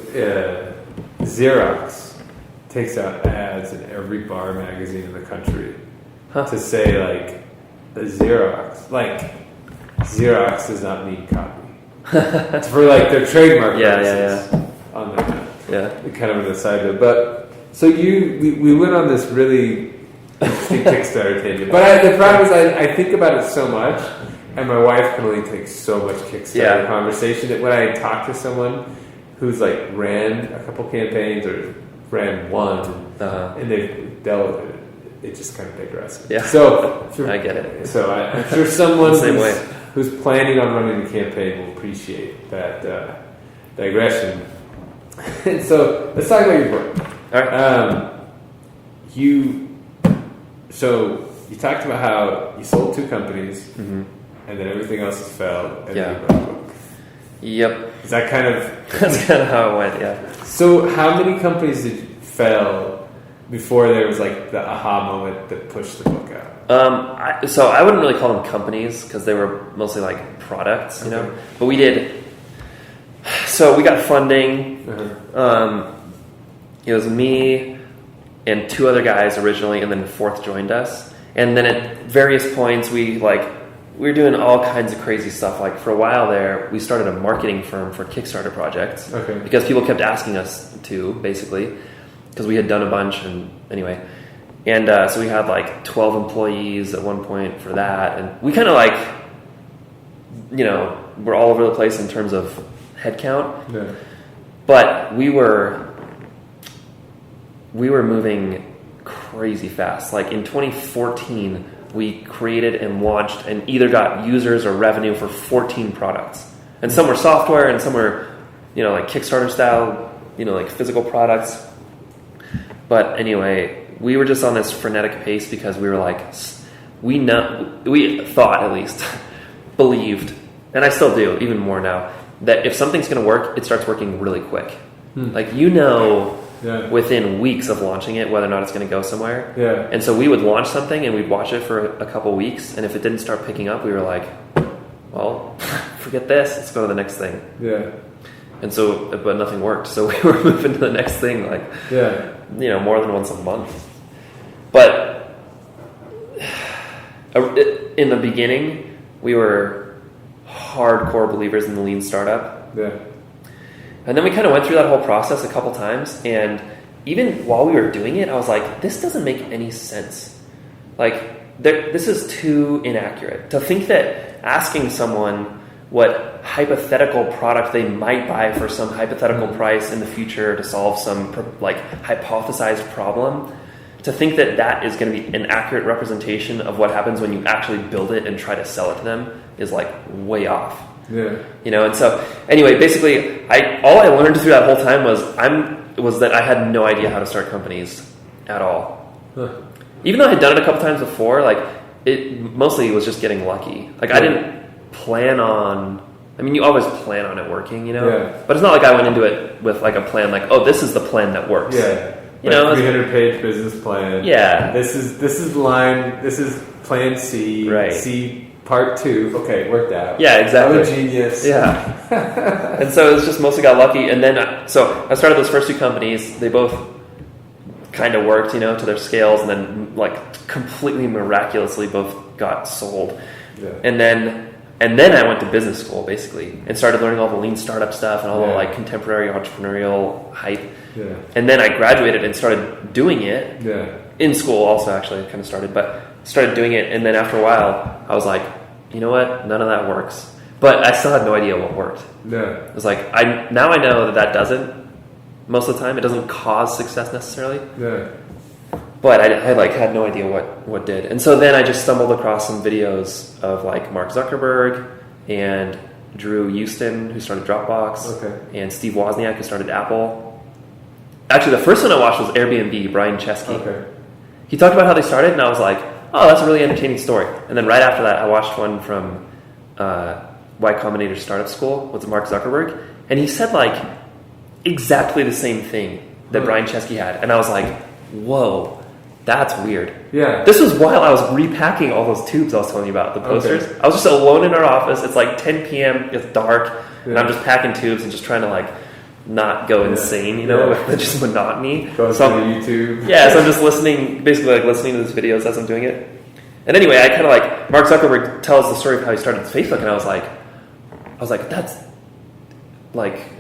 Xerox takes out ads in every bar magazine in the country to say like Xerox does not need copy. It's for like their trademark purposes on there. Yeah, kind of an aside there. But so we went on this really interesting Kickstarter tangent. But the problem is I think about it so much, and my wife can only take so much Kickstarter conversation that when I talk to someone who's like ran a couple campaigns or ran one, and they've dealt with it, it just kind of digresses. Yeah. So I get it. So I'm sure someone who's planning on running the campaign will appreciate that digression. And so let's talk about your book. All right. You talked about how you sold 2 companies, and then everything else has failed, and then you wrote a book. Yep. Is that kind of... That's kind of how it went, yeah. So how many companies did fail before there was like the aha moment that pushed the book out? So I wouldn't really call them companies because they were mostly like products, you know. But we did... So we got funding. It was me and 2 other guys originally, and then the 4th joined us. And then at various points we were doing all kinds of crazy stuff. Like for a while there, we started a marketing firm for Kickstarter projects because people kept asking us to, basically, because we had done a bunch. And anyway, and so we had like 12 employees at one point for that, and we kind of like, you know, we're all over the place in terms of headcount. But we were moving crazy fast. Like in 2014, we created and launched and either got users or revenue for 14 products. And some were software and some were, like Kickstarter style, like physical products. But anyway, we were just on this frenetic pace because we were like, we thought at least, believed, and I still do, even more now, that if something's going to work, it starts working really quick. Like, within weeks of launching it, whether or not it's going to go somewhere. Yeah. And so we would launch something and we'd watch it for a couple weeks. And if it didn't start picking up, we were like, well, forget this. Let's go to the next thing. Yeah. And so, but nothing worked. So we were moving to the next thing, more than once a month. But in the beginning, we were hardcore believers in the lean startup. Yeah. And then we kind of went through that whole process a couple times, and even while we were doing it, I was like, this doesn't make any sense. Like, this is too inaccurate. To think that asking someone what hypothetical product they might buy for some hypothetical price in the future to solve some, hypothesized problem, to think that is going to be an accurate representation of what happens when you actually build it and try to sell it to them is, way off. Yeah. And so anyway, basically all I learned through that whole time was that I had no idea how to start companies at all. Huh. Even though I had done it a couple times before, it mostly was just getting lucky. I didn't plan on, you always plan on it working, yeah. But it's not like I went into it with a plan this is the plan that works. Yeah. 300-page business plan. Yeah. This is plan C. Right. C part 2. Okay, worked out. Yeah, exactly. I'm a genius. Yeah. And so it's just mostly got lucky. And then, so I started those first 2 companies. They both kind of worked, to their scales. And then, completely miraculously, both got sold. Yeah. And then I went to business school, basically, and started learning all the lean startup stuff and all the, contemporary entrepreneurial hype. Yeah. And then I graduated and started doing it. Yeah. In school also, actually, I kind of started doing it, and then after a while, I was like, you know what? None of that works. But I still had no idea what worked. Yeah. It was like, now I know that doesn't, most of the time, it doesn't cause success necessarily. Yeah. But I had no idea what did. And so then I just stumbled across some videos of Mark Zuckerberg and Drew Houston, who started Dropbox, and Steve Wozniak, who started Apple. Actually, the first one I watched was Airbnb, Brian Chesky. Okay. He talked about how they started, and I was like, oh, that's a really entertaining story. And then right after that, I watched one from Y Combinator Startup School with Mark Zuckerberg, and he said exactly the same thing that Brian Chesky had. And I was like, whoa, that's weird. Yeah. This was while I was repacking all those tubes I was telling you about, the posters. Okay. I was just alone in our office. It's 10 p.m., it's dark, and I'm just packing tubes and just trying to not go insane, with just monotony. Go to YouTube. Yeah, so I'm just listening to these videos as I'm doing it. And anyway, I kind of Mark Zuckerberg tells the story of how he started Facebook, and I was like, that's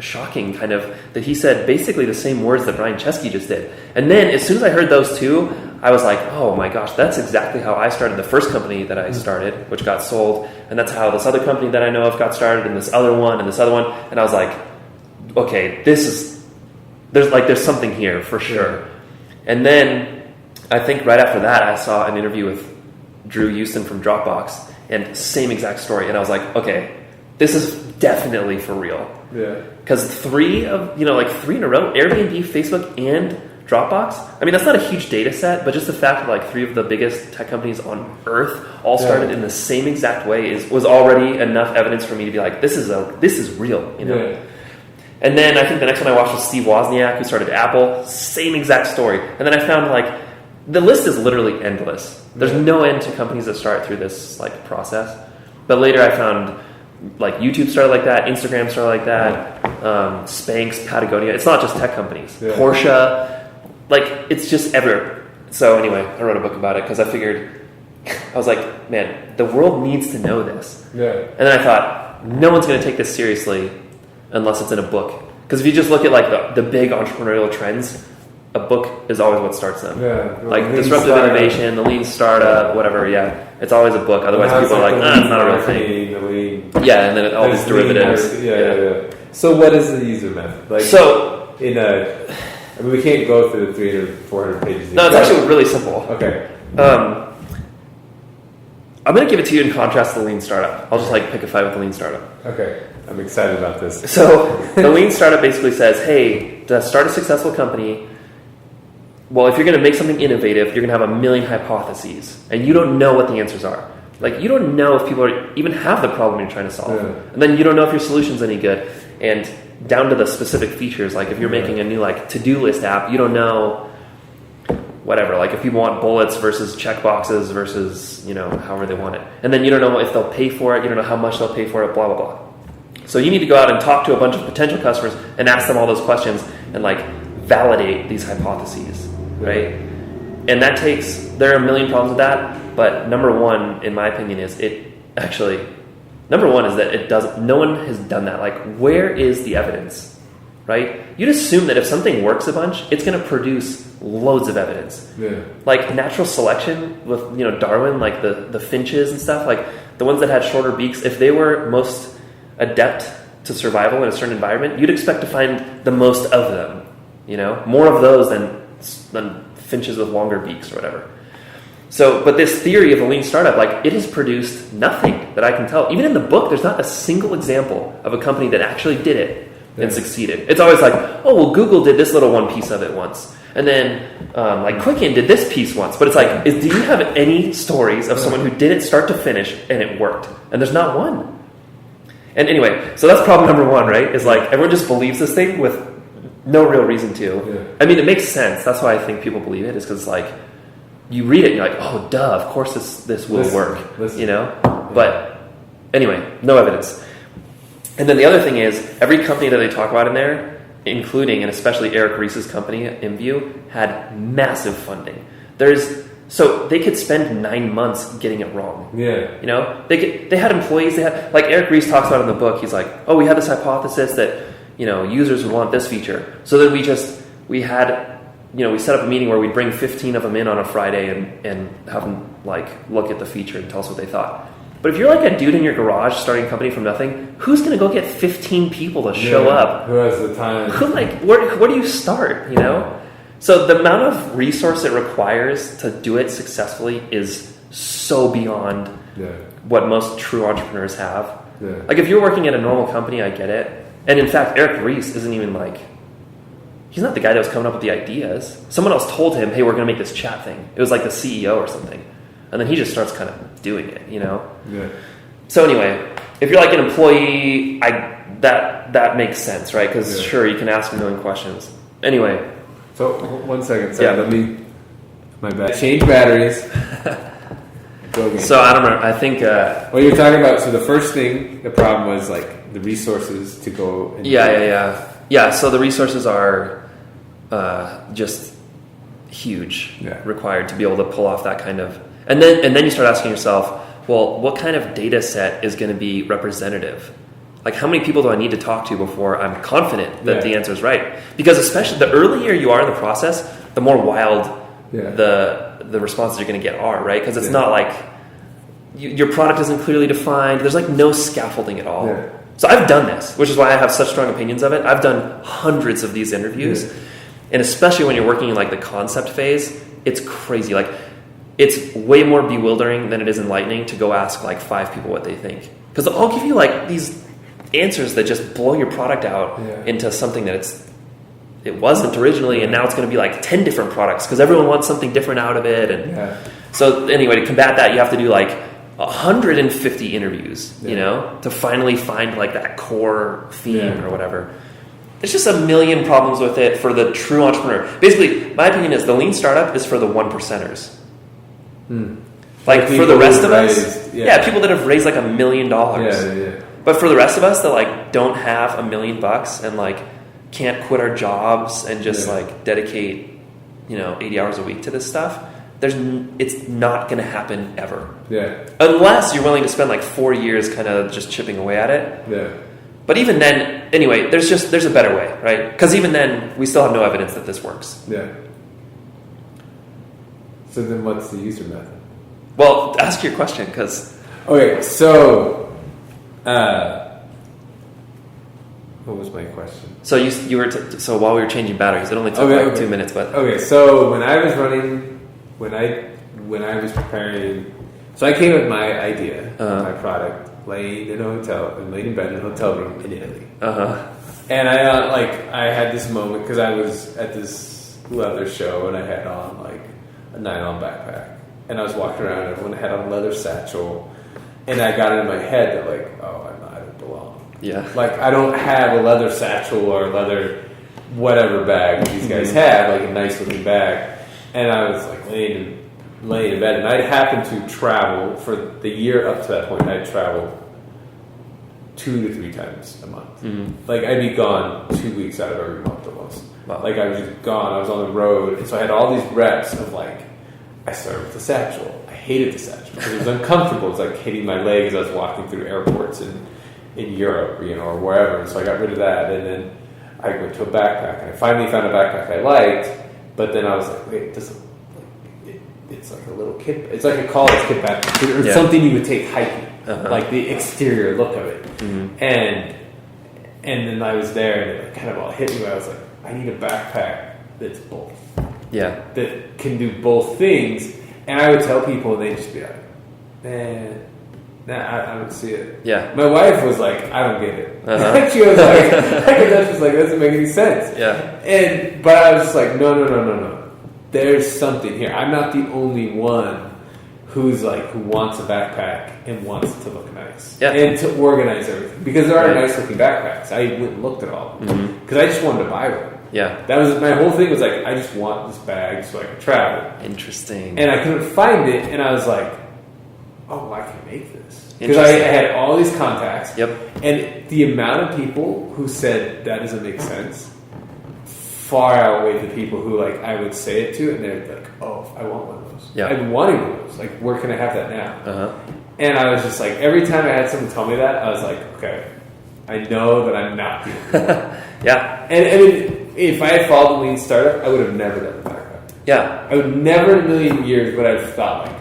shocking, kind of, that he said basically the same words that Brian Chesky just did. And then as soon as I heard those two, I was like, oh my gosh, that's exactly how I started the first company that I started, which got sold, and that's how this other company that I know of got started, and this other one, and I was like, okay, there's something here for sure. Yeah. And then I think right after that, I saw an interview with Drew Houston from Dropbox, and same exact story. And I was like, okay, this is definitely for real. Yeah. Because 3 in a row, Airbnb, Facebook, and Dropbox. That's not a huge data set, but just the fact that 3 of the biggest tech companies on earth all started in the same exact way was already enough evidence for me to be like, this is real. Yeah. And then I think the next one I watched was Steve Wozniak, who started Apple. Same exact story. And then I found the list is literally endless. There's no end to companies that start through this process. But later I found YouTube started like that, Instagram started like that, Spanx, Patagonia. It's not just tech companies. Yeah. Porsche, it's just everywhere. So anyway, I wrote a book about it because I figured, I was like, man, the world needs to know this. Yeah. And then I thought, no one's going to take this seriously unless it's in a book. Because if you just look at the big entrepreneurial trends, a book is always what starts them. Yeah, disruptive innovation, the lean startup, whatever. Yeah, it's always a book. Otherwise, people are like, it's not a real thing. Yeah, and then all these derivatives. Yeah. So what is the user method? Like, So I mean, we can't go through the 300, 400 pages. no, it's actually really simple. Okay. I'm going to give it to you in contrast to the lean startup. I'll just like pick a fight with the lean startup. Okay. I'm excited about this. So the lean startup basically says, hey, to start a successful company, well, if you're going to make something innovative, you're going to have a million hypotheses, and you don't know what the answers are. Like, you don't know if people even have the problem you're trying to solve. Yeah. And then you don't know if your solution's any good. And down to the specific features, like if you're making a new like to-do list app, you don't know whatever, like if people want bullets versus checkboxes versus, however they want it. And then you don't know if they'll pay for it, you don't know how much they'll pay for it, blah, blah, blah. So you need to go out and talk to a bunch of potential customers and ask them all those questions and like validate these hypotheses, right? And that there are a million problems with that, but number one, in my opinion, is no one has done that. Like, where is the evidence, right? You'd assume that if something works a bunch, it's going to produce loads of evidence. Yeah. Like natural selection with, Darwin, like the finches and stuff, like the ones that had shorter beaks, if they were most adept to survival in a certain environment, you'd expect to find the most of them, more of those than finches with longer beaks or whatever. So, but this theory of a lean startup, like, it has produced nothing that I can tell. Even in the book, there's not a single example of a company that actually did it and succeeded. It's always like, oh, well, Google did this little one piece of it once. And then, like, Quicken did this piece once. But it's like, do you have any stories of someone who did it start to finish and it worked? And there's not one. And anyway, so that's problem number one, right? Is like, everyone just believes this thing with no real reason to. Yeah. I mean, it makes sense. That's why I think people believe it, is because, like, you read it and you're like, oh, duh, of course this will work, But anyway, no evidence. And then the other thing is, every company that they talk about in there, including and especially Eric Ries's company, InView, had massive funding. So they could spend 9 months getting it wrong. Yeah. They had employees. They had, like Eric Ries talks about in the book. He's like, oh, we had this hypothesis that users would want this feature. So then we set up a meeting where we'd bring 15 of them in on a Friday and have them like look at the feature and tell us what they thought. But if you're like a dude in your garage starting a company from nothing, who's going to go get 15 people to show up? Who has the time? Where do you start? So the amount of resource it requires to do it successfully is so beyond what most true entrepreneurs have. Yeah. Like, if you're working at a normal company, I get it. And in fact, Eric Ries isn't even like, he's not the guy that was coming up with the ideas. Someone else told him, hey, we're going to make this chat thing. It was like the CEO or something. And then he just starts kind of doing it, Yeah. So anyway, if you're like an employee, that makes sense, right? Because sure, you can ask a million questions. Anyway. So, 1 second. Sorry, my bad. Change batteries. Go again. So, I don't know. I think... what you're talking about, so the first thing, the problem was like the resources to go and Yeah, so the resources are just huge, required to be able to pull off that kind of... And then you start asking yourself, well, what kind of data set is going to be representative? Like, how many people do I need to talk to before I'm confident that the answer is right? Because especially the earlier you are in the process, the more wild the responses you're going to get are, right? Because it's not like your product isn't clearly defined. There's like no scaffolding at all. Yeah. So I've done this, which is why I have such strong opinions of it. I've done hundreds of these interviews. And especially when you're working in like the concept phase, it's crazy. Like, it's way more bewildering than it is enlightening to go ask like 5 people what they think. Because I'll give you like these answers that just blow your product out into something that it wasn't originally, and now it's going to be like 10 different products because everyone wants something different out of it. And so anyway, to combat that, you have to do like 150 interviews, to finally find like that core theme or whatever. There's just a million problems with it for the true entrepreneur. Basically, my opinion is the lean startup is for the 1%ers. Like for the rest of us, people that have raised like $1 million. But for the rest of us that like don't have $1 million and like can't quit our jobs and just like dedicate, 80 hours a week to this stuff, it's not going to happen ever. Unless you're willing to spend like 4 years kind of just chipping away at it. But even then, anyway, there's a better way, right? Because even then, we still have no evidence that this works. So then what's the user method? Well, ask your question, because... Okay, so... what was my question? So you were so while we were changing batteries, it only took 2 minutes, but okay. So when I was running, when I was preparing, so I came with my idea, my product, laid in bed in a hotel room in Italy. And I had this moment because I was at this leather show and I had on like a nylon backpack, and I was walking around and everyone had on a leather satchel, and I got it in my head that like, oh, I don't belong. Yeah. Like I don't have a leather satchel or a leather whatever bag these guys have, like a nice looking bag. And I was like laying in bed, and I happened to travel for the year up to that point. I'd travel 2 to 3 times a month. Like I'd be gone 2 weeks out of every month almost. Wow. Like I was just gone. I was on the road, and so I had all these reps of like, I started with the satchel. I hated the satchel because it was uncomfortable. It was like hitting my leg as I was walking through airports in Europe, or wherever. And so I got rid of that, and then I went to a backpack, and I finally found a backpack I liked. But then I was like, wait, it's like a little kid. It's like a college kid backpack, or something you would take hiking, like the exterior look of it. And then I was there, and it kind of all hit me. I was like, I need a backpack that's both. Yeah, that can do both things. And I would tell people, and they'd just be like, I don't see it. Yeah. My wife was like, I don't get it. She was like, that doesn't make any sense. Yeah. But I was just like, no. There's something here. I'm not the only one who wants a backpack and wants it to look nice. Yeah. And to organize everything. Because there are nice looking backpacks. I went and looked at all of them. Because I just wanted to buy one. Yeah. That was my whole thing, was like, I just want this bag so I can travel. Interesting. And I couldn't find it, and I was like, oh, I can make this. Because I had all these contacts. Yep. And the amount of people who said that doesn't make sense far outweighed the people who I would say it to, and they're like, oh, I want one of those. Yeah. I've been wanting one of those. Like, where can I have that now? And I was just like, every time I had someone tell me that, I was like, okay, I know that I'm not the only one. Yeah. And I mean, if I had followed the lean startup, I would have never done the backpack. Yeah. I would never in a million years would have thought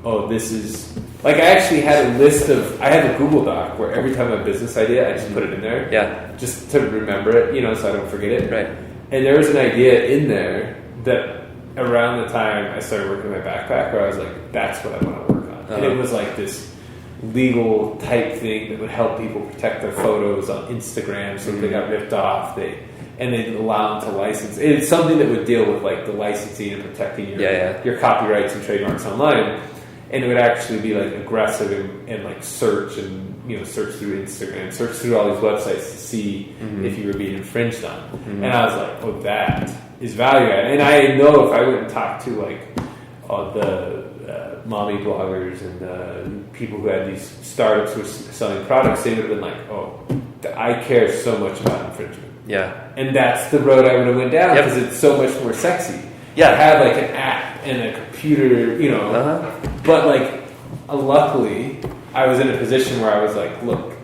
oh, this is... I actually had a list I had a Google Doc where every time I have a business idea, I just put it in there. Yeah. Just to remember it, so I don't forget it. Right. And there was an idea in there that around the time I started working on my backpack, where I was like, that's what I want to work on. And it was like this legal type thing that would help people protect their photos on Instagram, so if they got ripped off, they'd allow them to license. It's something that would deal with the licensing and protecting your copyrights and trademarks online. And it would actually be aggressive and search and search through Instagram, search through all these websites to see if you were being infringed on. And I was like, oh, that is value add. And I know if I went and talked to the mommy bloggers and the people who had these startups who were selling products, they would have been like, oh, I care so much about infringement. Yeah. And that's the road I would have went down, because it's so much more sexy. Yeah. I have an app and a computer, but luckily I was in a position where I was like, look,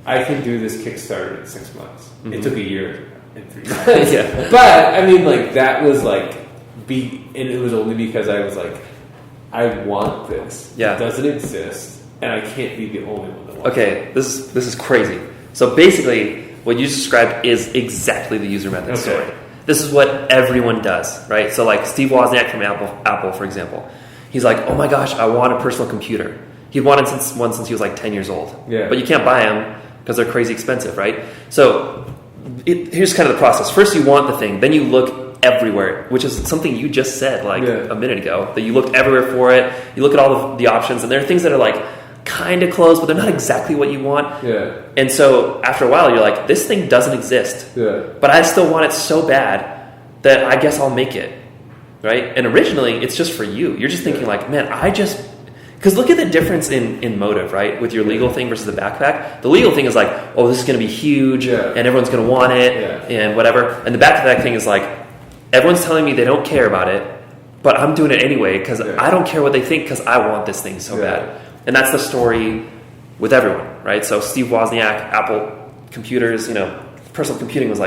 I can do this Kickstarter in 6 months. It took a year and 3 months. Yeah. But I mean, that was and it was only because I was like, I want this. Yeah. It doesn't exist, and I can't be the only one that wants it. This is crazy. So basically, what you described is exactly the user method story. This is what everyone does, right? So Steve Wozniak from Apple, for example, he's like, oh my gosh, I want a personal computer. He wanted one since he was 10 years old. Yeah. But you can't buy them because they're crazy expensive, right? So here's kind of the process. First, you want the thing. Then you look everywhere, which is something you just said a minute ago, that you looked everywhere for it. You look at all of the options, and there are things that are kind of close, but they're not exactly what you want. Yeah. And so after a while, you're like, this thing doesn't exist. Yeah. But I still want it so bad that I guess I'll make it. Right? And originally, it's just for you. You're just thinking man, because look at the difference in motive, right? With your legal thing versus the backpack. The legal thing is oh, this is going to be huge, and everyone's going to want it, and whatever. And the backpack thing is everyone's telling me they don't care about it, but I'm doing it anyway because I don't care what they think, because I want this thing so bad. And that's the story with everyone, right? So Steve Wozniak, Apple computers, personal computing was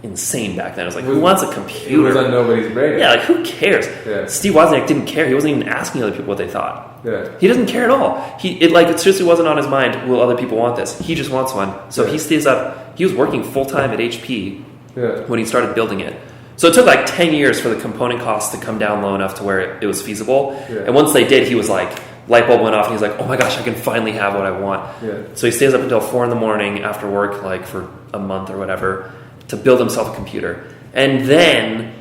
insane back then. It was like, who wants a computer? It was on nobody's radar. Yeah, like who cares? Yeah. Steve Wozniak didn't care. He wasn't even asking other people what they thought. Yeah. He doesn't care at all. It seriously wasn't on his mind. Will other people want this? He just wants one. So he stays up. He was working full time at HP when he started building it. So it took like 10 years for the component costs to come down low enough to where it was feasible. Yeah. And once they did, he was like, light bulb went off, and he's like, oh my gosh, I can finally have what I want. Yeah. So he stays up until 4 a.m. after work, like for a month or whatever, to build himself a computer. And then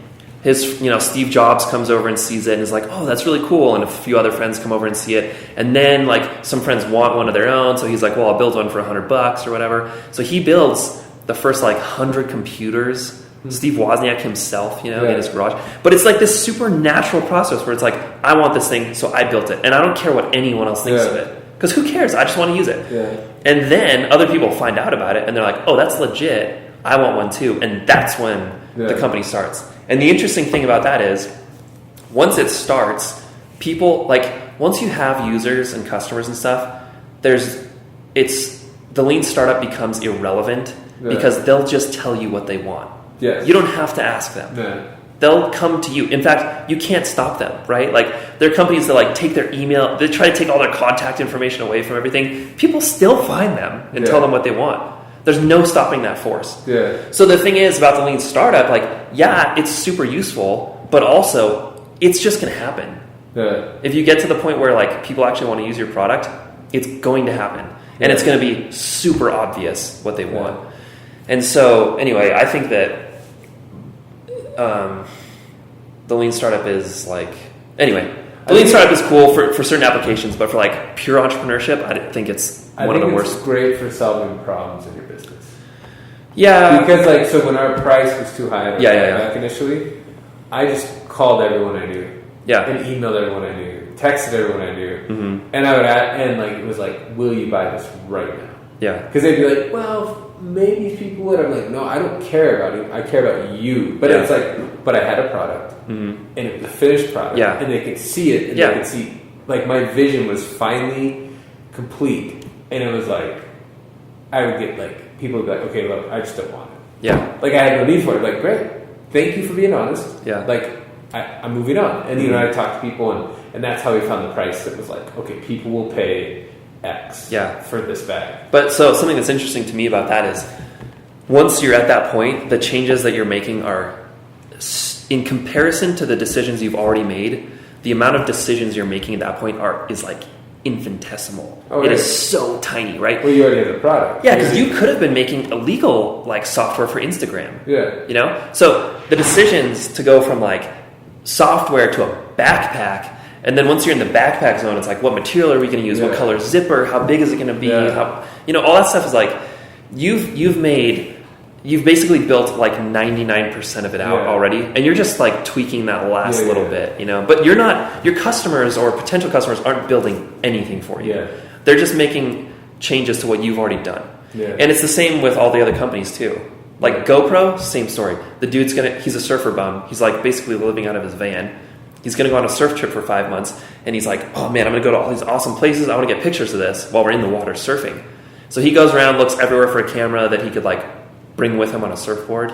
Steve Jobs comes over and sees it and is like, oh, that's really cool. And a few other friends come over and see it. And then like some friends want one of their own. So he's like, well, I'll build one for $100 or whatever. So he builds the first like 100 computers, Steve Wozniak himself, in his garage. But it's like this supernatural process where it's like, I want this thing, so I built it. And I don't care what anyone else thinks of it. Because who cares? I just want to use it. Yeah. And then other people find out about it and they're like, oh, that's legit. I want one too. And that's when the company starts. And the interesting thing about that is, once it starts, people, like, once you have users and customers and stuff, the lean startup becomes irrelevant because they'll just tell you what they want. Yes. You don't have to ask them. Yeah. They'll come to you. In fact, you can't stop them, right? Like, there are companies that like take their email, they try to take all their contact information away from everything. People still find them and tell them what they want. There's no stopping that force. Yeah. So the thing is about the lean startup, like, it's super useful, but also it's just going to happen. Yeah. If you get to the point where like people actually want to use your product, it's going to happen. And it's going to be super obvious what they want. And so, anyway, I think that the lean startup is like... Anyway, the lean startup is cool for certain applications, but for like pure entrepreneurship, I think it's one of the worst. It's great for solving problems in your business. Yeah. Because like, so when our price was too high back initially, I just called everyone I knew. Yeah. And emailed everyone I knew. Texted everyone I knew. Mm-hmm. And I would and like, it was like, will you buy this right now? Yeah. Because they'd be like, well... maybe people would. I'm like, no, I don't care about you. I care about you. But it's like, but I had a product, and it was a finished product, and they could see it, and they could see, like, my vision was finally complete, and it was like, I would get like, people would be like, okay, look, I just don't want it. Yeah. Like, I had no need for it. Like, great, thank you for being honest. Yeah. Like, I'm moving on, and I talked to people, and that's how we found the price that was like, okay, people will pay X for this bag. But so something that's interesting to me about that is, once you're at that point, the changes that you're making are, in comparison to the decisions you've already made, the amount of decisions you're making at that point is like infinitesimal. It is so tiny, right? Well, you already have the product. Yeah, because you could have been making illegal like software for Instagram. Yeah. So the decisions to go from like software to a backpack. And then once you're in the backpack zone, it's like, what material are we going to use? What color zipper? How big is it going to be? How, all that stuff is like, you've basically built like 99% of it out already, and you're just like tweaking that last little bit, But your customers or potential customers aren't building anything for you. Yeah. They're just making changes to what you've already done. Yeah. And it's the same with all the other companies too. Like GoPro, same story. The dude's he's a surfer bum. He's like basically living out of his van. He's going to go on a surf trip for 5 months, and he's like, oh man, I'm going to go to all these awesome places. I want to get pictures of this while we're in the water surfing. So he goes around, looks everywhere for a camera that he could like bring with him on a surfboard,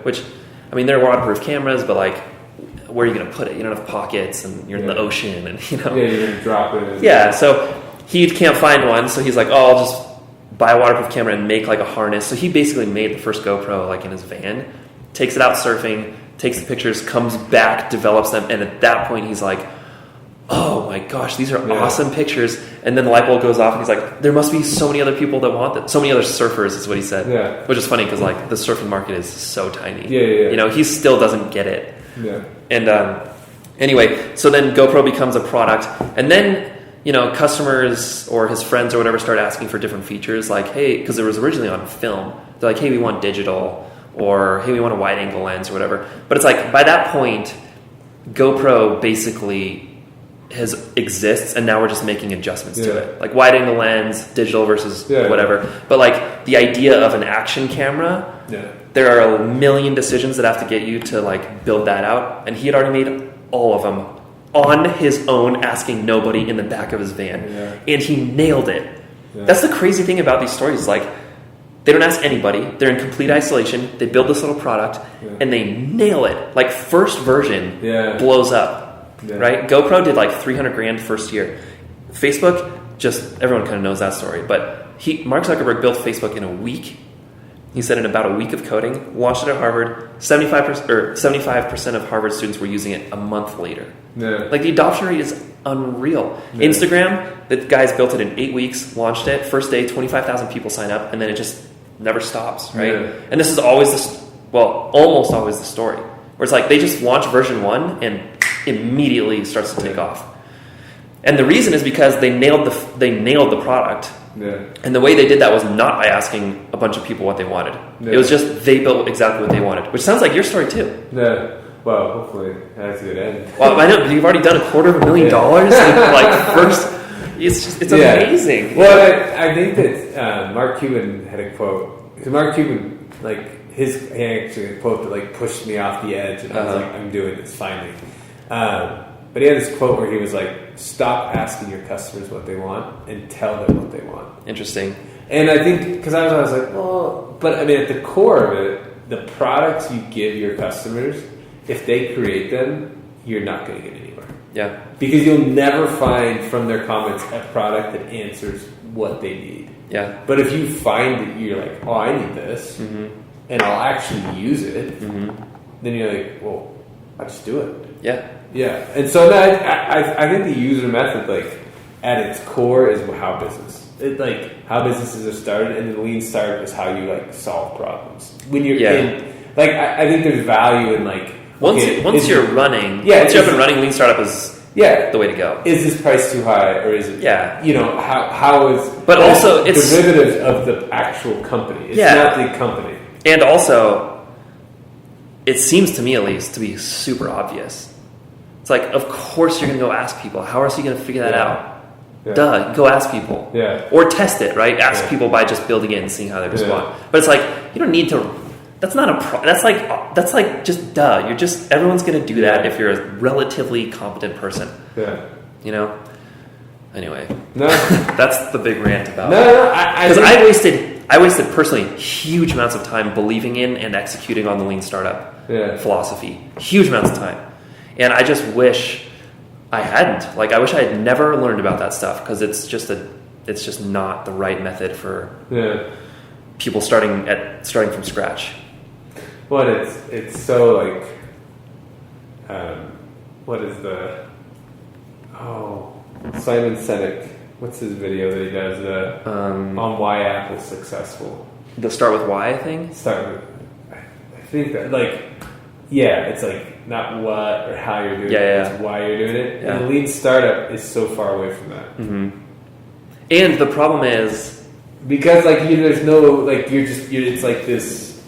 which, I mean, they're waterproof cameras, but like, where are you going to put it? You don't have pockets, and you're in the ocean, and Yeah, you're going to drop it. Yeah, so he can't find one, so he's like, oh, I'll just buy a waterproof camera and make like a harness. So he basically made the first GoPro like in his van, takes it out surfing, takes the pictures, comes back, develops them, and at that point he's like, oh my gosh, these are awesome pictures. And then the light bulb goes off, and he's like, there must be so many other people that want that. So many other surfers is what he said. Yeah. Which is funny because like the surfing market is so tiny. Yeah. He still doesn't get it. Yeah. And anyway, so then GoPro becomes a product, and then customers or his friends or whatever start asking for different features, like, hey, because it was originally on film. They're like, hey, we want digital. Or, hey, we want a wide-angle lens or whatever. But it's like, by that point, GoPro basically exists, and now we're just making adjustments to it. Like wide-angle lens, digital versus whatever. But like, the idea of an action camera, there are a million decisions that have to get you to like build that out. And he had already made all of them on his own, asking nobody, in the back of his van. Yeah. And he nailed it. Yeah. That's the crazy thing about these stories. Like, They don't ask anybody. They're in complete isolation. They build this little product, and they nail it. Like, first version blows up, right? GoPro did like $300,000 first year. Facebook, just everyone kind of knows that story. But Mark Zuckerberg built Facebook in a week. He said in about a week of coding, launched it at Harvard. 75% of Harvard students were using it a month later. Yeah. Like, the adoption rate is unreal. Yeah. Instagram, the guys built it in 8 weeks, launched it. First day, 25,000 people sign up, and then it just never stops, right? Yeah. And this is always almost always the story. Where it's like they just launch version 1 and immediately starts to take off. And the reason is because they nailed the product. Yeah. And the way they did that was not by asking a bunch of people what they wanted. Yeah. It was just they built exactly what they wanted, which sounds like your story too. Yeah. Well, hopefully that's a good end. Well, I know you've already done $250,000. Like, first, it's amazing. Well, I think that Mark Cuban had a quote. Because Mark Cuban, he actually had a quote that like pushed me off the edge, and I was like, I'm doing this finally. But he had this quote where he was like, stop asking your customers what they want and tell them what they want. Interesting. And I think, because I was like, well, but I mean, at the core of it, the products you give your customers, if they create them, you're not going to get anywhere. Yeah. Because you'll never find from their comments a product that answers what they need. Yeah. But if you find that you're like, oh, I need this, and I'll actually use it, then you're like, well, I'll just do it. Yeah. Yeah, and so that I think the user method, like, at its core, is how businesses are started, and the lean startup is how you like solve problems. When you're in, like, I think there's value in like once you're running, once you're up and running, lean startup is the way to go. Is this price too high, or is it? Yeah, you know how is, but also it's derivatives of the actual company. It's not the company, and also it seems to me at least to be super obvious. It's like, of course you're going to go ask people. How else are you going to figure that out? Yeah. Duh, go ask people. Yeah. Or test it, right? Ask people by just building it and seeing how they respond. But it's like, you don't need to, that's not a, that's like just duh. Everyone's going to do that if you're a relatively competent person. Yeah. You know? Anyway. No. That's the big rant about it. Because I wasted personally huge amounts of time believing in and executing on the lean startup philosophy. Huge amounts of time. And I just wish I hadn't. Like, I wish I had never learned about that stuff, because it's just not the right method for people starting from scratch. Well, it's so like, what is Simon Sinek? What's his video that he does on why Apple's successful? The start with why thing. I think that it's like not what or how you're doing it, it's why you're doing it. Yeah. And the lean startup is so far away from that. Mm-hmm. And the problem is because there's no it's like this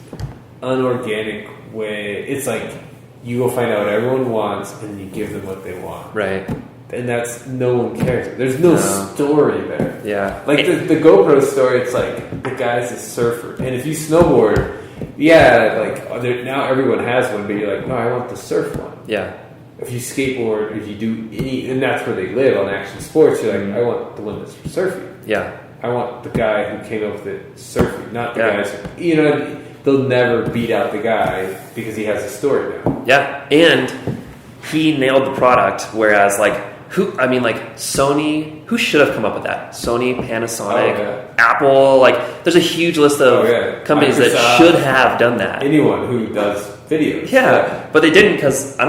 unorganic way. It's like you go find out what everyone wants and you give them what they want. Right. And that's, no one cares. There's no story there. Yeah. Like the GoPro story, it's like the guy's a surfer, and if you snowboard. Now everyone has one, but you're like, no, I want the surf one. Yeah. If you skateboard, if you do any, and that's where they live on action sports, you're like, I want the one that's surfing. Yeah. I want the guy who came up with it surfing, not the guys who, they'll never beat out the guy because he has a story now. Yeah. And he nailed the product, whereas Sony, who should have come up with that? Sony, Panasonic, Apple, there's a huge list of companies Microsoft, that should have done that. Anyone who does videos. Yeah. But they didn't, because I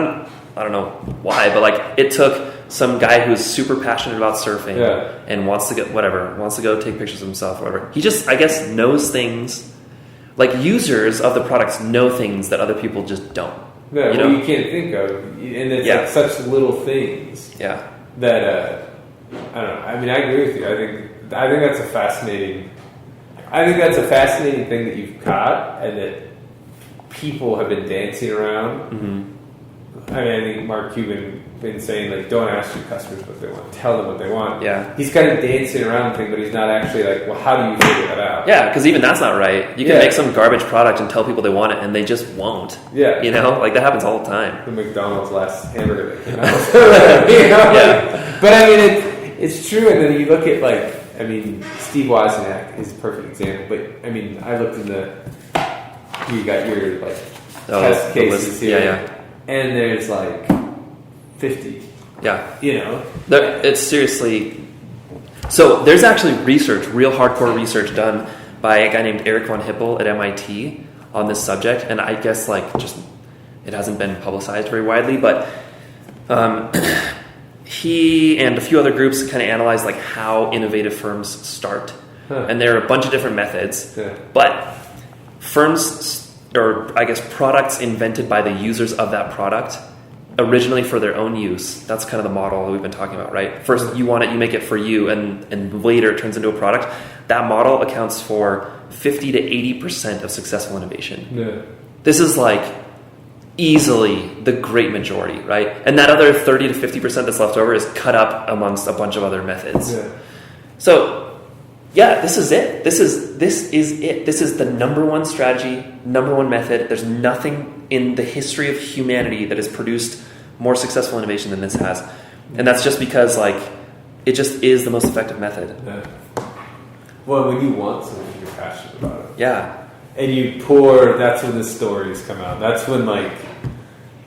don't know why, but it took some guy who's super passionate about surfing and wants to go take pictures of himself or whatever. He just, I guess, knows things, users of the products know things that other people just don't. Yeah, you can't think of. And it's such little things. Yeah. That I don't know. I mean, I agree with you. I think that's a fascinating. I think that's a fascinating thing that you've caught, and that people have been dancing around. Mm-hmm. I mean, I think Mark Cuban been saying don't ask your customers what they want, tell them what they want. Yeah, he's kind of dancing around the thing, but he's not actually well, how do you figure that out? Yeah, because even that's not right. You can make some garbage product and tell people they want it, and they just won't. Yeah, that happens all the time. The McDonald's last hamburger that came out. Yeah, but I mean, it's true. And then you look at I mean, Steve Wozniak is a perfect example. But I mean, I looked in you got your like test cases here, and there's like 50. Yeah, It's seriously. So there's actually research, real hardcore research done by a guy named Eric von Hippel at MIT on this subject, and I guess it hasn't been publicized very widely, but he and a few other groups kind of analyzed like how innovative firms start, and there are a bunch of different methods, but firms, or I guess products invented by the users of that product originally for their own use. That's kind of the model that we've been talking about, right? First you want it, you make it for you, and later it turns into a product. That model accounts for 50 to 80% of successful innovation. Yeah. This is like easily the great majority, right? And that other 30 to 50% that's left over is cut up amongst a bunch of other methods. Yeah. So, yeah, this is it. This is it. This is the number one strategy, number one method. There's nothing in the history of humanity that has produced more successful innovation than this has. And that's just because it just is the most effective method. Yeah. Well, when you want something, you're passionate about it. Yeah. And you pour, that's when the stories come out. That's when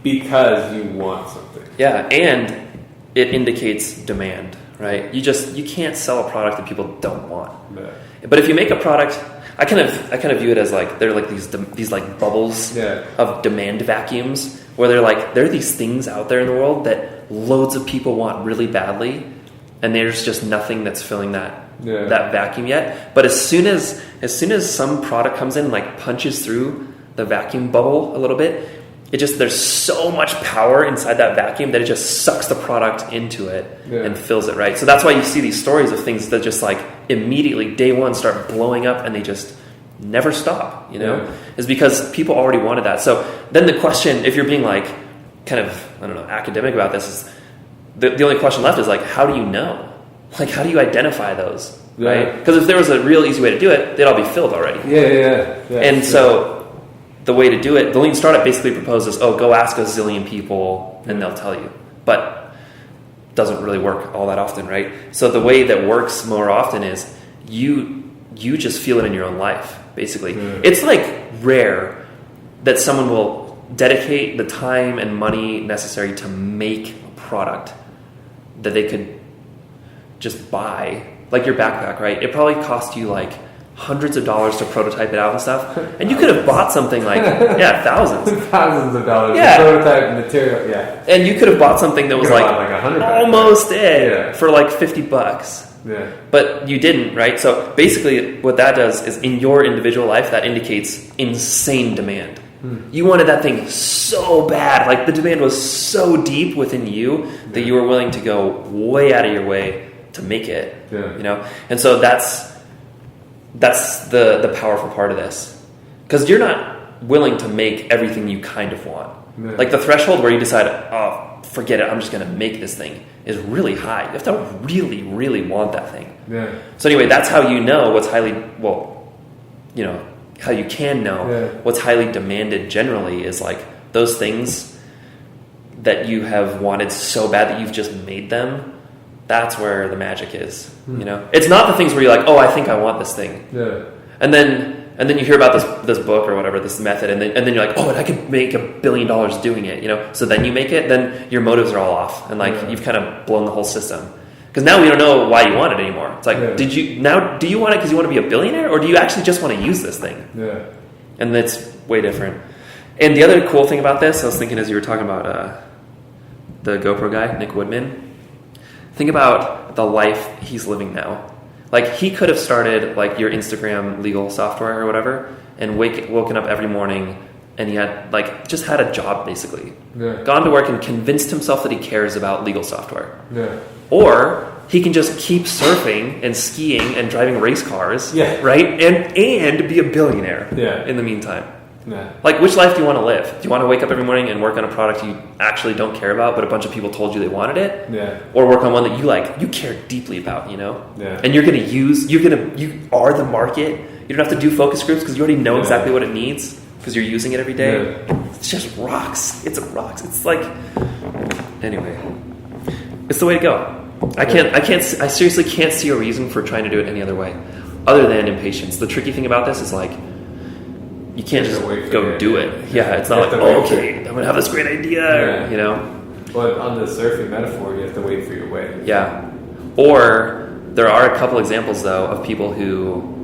because you want something. Yeah, and it indicates demand, right? You can't sell a product that people don't want. Yeah. But if you make a product, I kind of view it as they're like these like bubbles of demand vacuums where there are these things out there in the world that loads of people want really badly, and there's just nothing that's filling that vacuum yet. But as soon as some product comes in and punches through the vacuum bubble a little bit, there's so much power inside that vacuum that it just sucks the product into it and fills it, right? So that's why you see these stories of things that just immediately day one start blowing up and they just never stop, is because people already wanted that. So then the question, if you're being kind of, I don't know, academic about this, is the only question left is how do you know? How do you identify those, right? Because if there was a real easy way to do it, they'd all be filled already. And so the way to do it, the Lean Startup basically proposes, go ask a zillion people and they'll tell you. But it doesn't really work all that often, right? So the way that works more often is you just feel it in your own life, basically. It's rare that someone will dedicate the time and money necessary to make a product that they could just buy, your backpack, right? It probably cost you hundreds of dollars to prototype it out and stuff, and you could have bought something thousands of dollars to prototype material, and you could have bought something that was almost for $50. But you didn't, right? So basically what that does is in your individual life that indicates insane demand. You wanted that thing so bad, the demand was so deep within you that you were willing to go way out of your way to make it, and so that's the powerful part of this, because you're not willing to make everything you kind of want. The threshold where you decide, forget it, I'm just going to make this thing, is really high. You have to really, really want that thing. So anyway, that's how you know what's how you can know what's highly demanded generally is those things that you have wanted so bad that you've just made them. That's where the magic is. It's not the things where you're I think I want this thing. And then you hear about this book or whatever, this method, and then you're and I could make $1 billion doing it, So then you make it, then your motives are all off, and you've kind of blown the whole system. Because now we don't know why you want it anymore. It's do you want it because you want to be a billionaire, or do you actually just want to use this thing? And that's way different. And the other cool thing about this, I was thinking as you were talking about the GoPro guy, Nick Woodman. Think about the life he's living now. He could have started your Instagram legal software or whatever, and woken up every morning, and he had just had a job basically. Gone to work and convinced himself that he cares about legal software. Or he can just keep surfing and skiing and driving race cars, right? And be a billionaire in the meantime. Which life do you want to live? Do you want to wake up every morning and work on a product you actually don't care about, but a bunch of people told you they wanted it? Or work on one that you care deeply about, And you are the market. You don't have to do focus groups because you already know exactly what it needs because you're using it every day. It's just rocks. It's rocks. It's anyway, it's the way to go. I seriously can't see a reason for trying to do it any other way other than impatience. The tricky thing about this is like, you can't just go do it. Yeah, it's not like, oh, okay, I'm gonna have this great idea, you know. But on the surfing metaphor, you have to wait for your wave. Yeah. Or there are a couple examples though of people who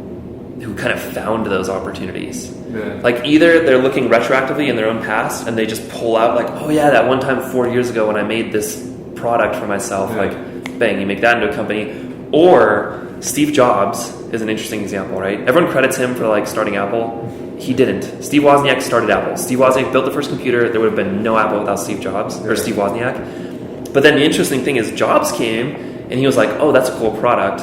kind of found those opportunities. Yeah. Like either they're looking retroactively in their own past and they just pull out like, oh yeah, that one time 4 years ago when I made this product for myself, like bang, you make that into a company. Or Steve Jobs is an interesting example, right? Everyone credits him for like starting Apple. He didn't. Steve Wozniak started Apple. Steve Wozniak built the first computer. There would have been no Apple without Steve Jobs or Steve Wozniak. But then the interesting thing is Jobs came and he was like, oh, that's a cool product.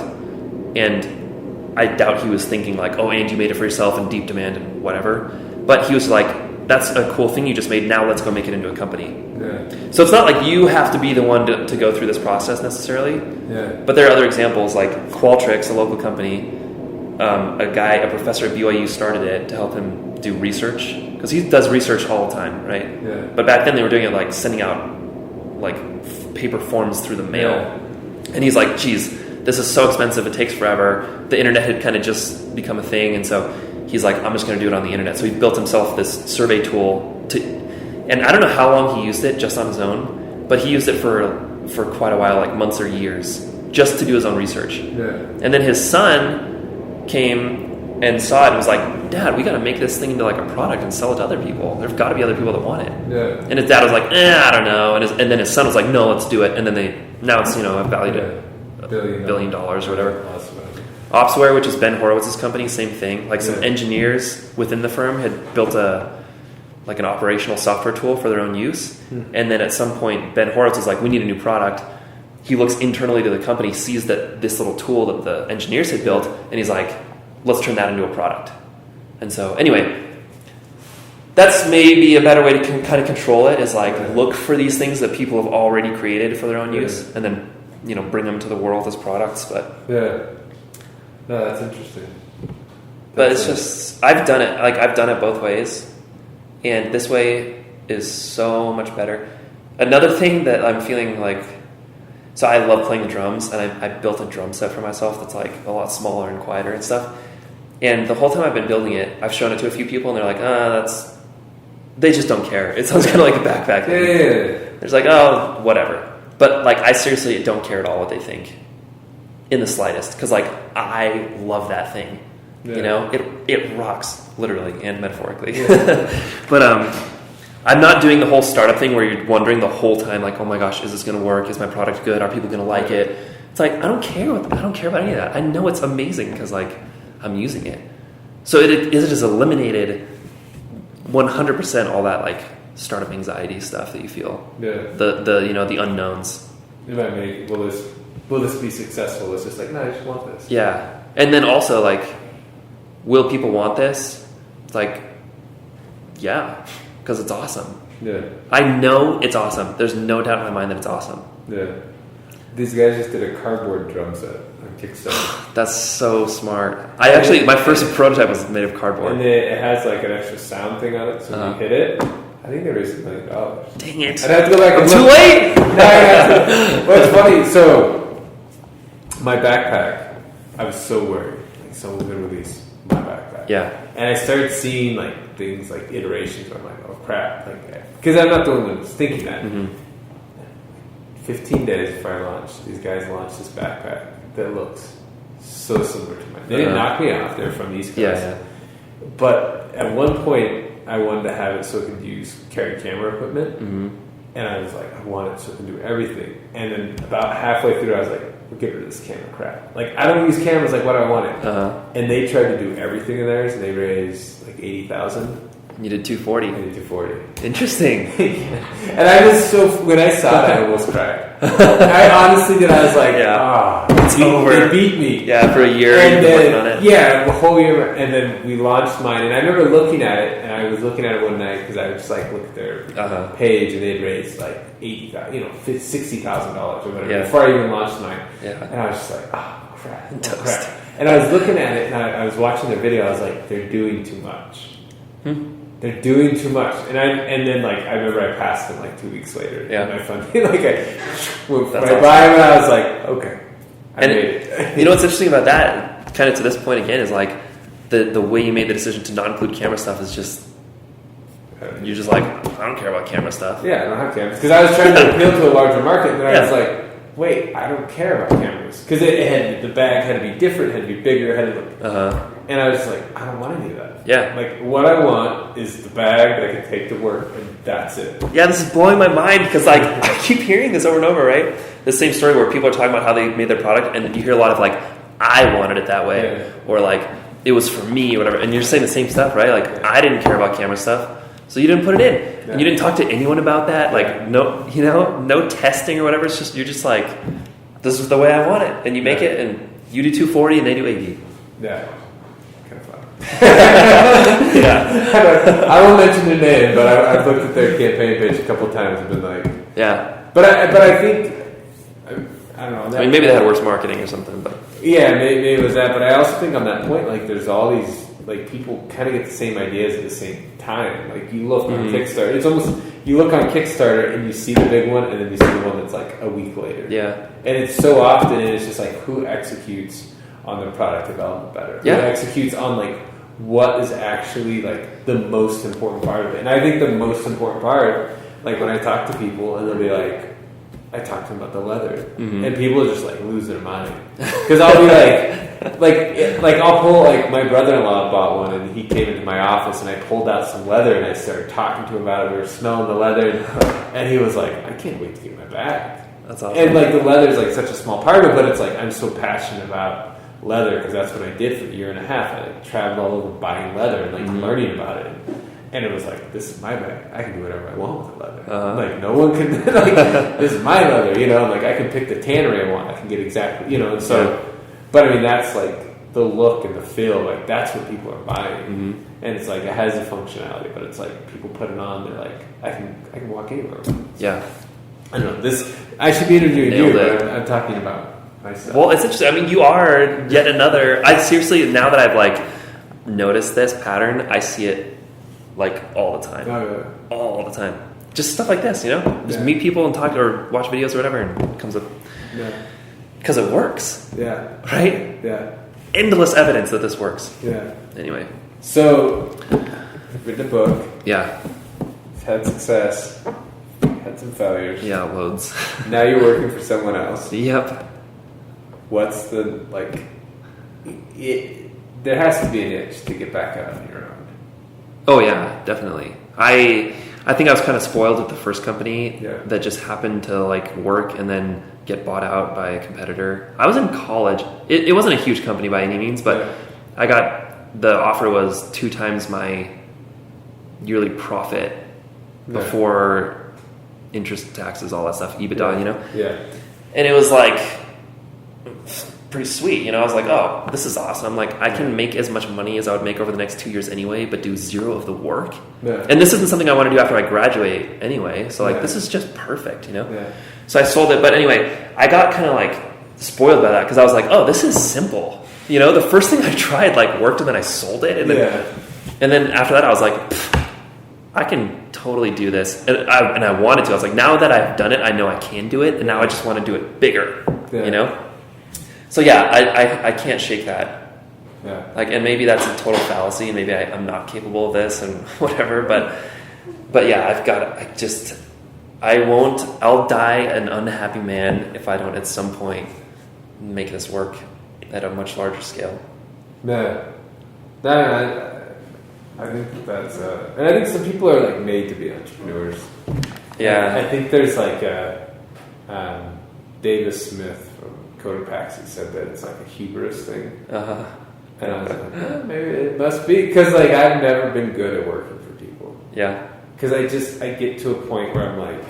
And I doubt he was thinking like, oh, and you made it for yourself in deep demand and whatever. But he was like, that's a cool thing you just made. Now let's go make it into a company. Yeah. So it's not like you have to be the one to go through this process necessarily. Yeah. But there are other examples like Qualtrics, a local company. A professor at BYU started it to help him do research because he does research all the time, right? Yeah. But back then they were doing it like sending out like paper forms through the mail. Yeah. And he's like, geez, this is so expensive. It takes forever. The internet had kind of just become a thing. And so he's like, I'm just going to do it on the internet. So he built himself this survey tool and I don't know how long he used it just on his own, but he used it for quite a while, like months or years, just to do his own research. Yeah. And then his son came and saw it and was like, Dad, we got to make this thing into like a product and sell it to other people. There's got to be other people that want it. Yeah. And his dad was like, I don't know. And then his son was like, no, let's do it. And then now it's, valued at $1 billion or whatever. Opsware, which is Ben Horowitz's company, same thing. Like some engineers within the firm had built an operational software tool for their own use. And then at some point, Ben Horowitz was like, we need a new product. He looks internally to the company, sees that this little tool that the engineers had built, and he's like, let's turn that into a product. And so anyway, that's maybe a better way to kind of control it, is like look for these things that people have already created for their own use and then, bring them to the world as products. But yeah. No, that's interesting. But it's just, I've done it both ways. And this way is so much better. Another thing that I'm feeling like, so I love playing the drums, and I built a drum set for myself that's like a lot smaller and quieter and stuff. And the whole time I've been building it, I've shown it to a few people, and they're like, they just don't care. It sounds kind of like a backpack thing. Yeah. There's like, oh, whatever. But like, I seriously don't care at all what they think in the slightest, because like, I love that thing. Yeah. It rocks, literally and metaphorically. Yeah. But I'm not doing the whole startup thing where you're wondering the whole time, like, oh my gosh, is this going to work? Is my product good? Are people going to like it? It's like, I don't care about any of that. I know it's amazing because like I'm using it. So it has eliminated 100% all that like startup anxiety stuff that you feel. Yeah. The unknowns. You might make, will this be successful? It's just like, no, I just want this. Yeah. And then also like, will people want this? It's like, yeah. Because it's awesome. Yeah. I know it's awesome. There's no doubt in my mind that it's awesome. Yeah. These guys just did a cardboard drum set on Kickstarter. That's so smart. My first prototype was made of cardboard. And it has like an extra sound thing on it, so when you hit it, I think they raised $1 million. Dang it. I'd have to go back and too late! Well, it's funny. So, my backpack, I was so worried. Like, someone's going to release my backpack. Yeah. And I started seeing like things like iterations where I'm like, oh crap, like, because I'm not the only one who's thinking that. Mm-hmm. 15 days before I launched, these guys launched this backpack that looks so similar to mine. They didn't knock me off. They're from the East Coast. Yeah. But at one point, I wanted to have it so it could carry camera equipment. Mm-hmm. And I was like, I want it so it can do everything. And then about halfway through, I was like, we'll get rid of this camera crap. Like, I don't use cameras like what I wanted. Uh-huh. And they tried to do everything in theirs, and they raised like $80,000. You did 240. I did 240. Interesting. And I was when I saw that, I almost cried. I honestly did. I was like, it's over. They beat me. Yeah, for a year and then, working on it. Yeah, the whole year. And then we launched mine. And I remember looking at it, and I was looking at it one night because I was just like, look at their page, and they'd raised like $60,000 or whatever before I even launched mine. Yeah. And I was just like, crap. And I was looking at it, and I was watching their video. I was like, they're doing too much. they're doing too much. And then like I remember I passed them like 2 weeks later. Yeah. And my funding like I went That's right by him and I was like, okay, I made it. You know what's interesting about that, kind of to this point again, is like the way you made the decision to not include camera stuff is just you're just like, I don't care about camera stuff. Yeah, I don't have cameras because I was trying to appeal to a larger market, and then I was like, wait, I don't care about cameras because the bag had to be different, had to be bigger, had to look. And I was just like, I don't want any of that. Yeah. Like what I want is the bag that I can take to work, and that's it. Yeah, this is blowing my mind because like I keep hearing this over and over, right? The same story where people are talking about how they made their product, and you hear a lot of like, I wanted it that way, or like it was for me, or whatever. And you're saying the same stuff, right? Like I didn't care about camera stuff. So you didn't put it in, and you didn't talk to anyone about that. Like no testing or whatever. It's just you're just like, this is the way I want it, and you make it, and you do 240, and they do 80. Yeah, kind of fun. Yeah, I won't mention their name, but I've looked at their campaign page a couple of times and been like, yeah. But I think I don't know. I mean, maybe they had worse marketing or something, but yeah, maybe it was that. But I also think on that point, like, there's all these like people kind of get the same ideas at the same time. Like you look on Kickstarter, it's almost you look on Kickstarter and you see the big one, and then you see the one that's like a week later. Yeah, and it's so often, and it's just like who executes on the product development better? Yeah, who executes on like what is actually like the most important part of it? And I think the most important part, like when I talk to people, and they'll be like, I talk to them about the leather, and people just like lose their mind because I'll be like I'll pull like my brother-in-law bought one, and he came into my office, and I pulled out some leather, and I started talking to him about it. We were smelling the leather, and he was like, I can't wait to get my bag. That's awesome. And like the leather is like such a small part of it, but it's like I'm so passionate about leather because that's what I did for a year and a half. I like traveled all over buying leather and like learning about it. And it was like, this is my bag. I can do whatever I want with the leather. Like, no one can, like, this is my leather, you know? Like, I can pick the tannery I want. I can get exactly, you know? And so, but I mean, that's like the look and the feel. Like, that's what people are buying. And it's like, it has a functionality, but it's like, people put it on, they're like, I can walk anywhere. Yeah. I don't know. I should be interviewing Nailed you, it. but I'm talking about myself. Well, it's interesting. I mean, you are yet another, I seriously, now that I've like noticed this pattern, I see it like all the time. All the time. Just stuff like this, you know? Just meet people and talk or watch videos or whatever, and it comes up. Because it works. Yeah. Right? Yeah. Endless evidence that this works. Yeah. Anyway. So, written a book. Yeah. Had success. Had some failures. Yeah, loads. Now you're working for someone else. Yep. What's the, like, there has to be an itch to get back out on your own. Oh yeah, definitely. I think I was kind of spoiled with the first company that just happened to like work and then get bought out by a competitor. I was in college. It wasn't a huge company by any means, but I got, the offer was 2 times my yearly profit before interest, taxes, all that stuff, EBITDA, you know? Yeah. And it was like pretty sweet, you know. I was like, oh, this is awesome. I'm like, I can make as much money as I would make over the next 2 years anyway, but do 0 of the work. And this isn't something I want to do after I graduate anyway, so like this is just perfect, you know. So I sold it, but anyway, I got kind of like spoiled by that because I was like, oh, this is simple, you know. The first thing I tried like worked, and then I sold it, and then after that I was like, I can totally do this, and I wanted to. I was like, now that I've done it, I know I can do it, and now I just want to do it bigger, you know. So yeah, I can't shake that. Yeah. Like, and maybe that's a total fallacy, and maybe I'm not capable of this and whatever. But yeah, I'll die an unhappy man if I don't at some point make this work at a much larger scale. Yeah. I think that's, and I think some people are like made to be entrepreneurs. Yeah. I think there's like Davis Smith from Cotopaxi said that it's like a hubris thing. And I was like, maybe it must be, because like I've never been good at working for people. Yeah. Because I get to a point where I'm like,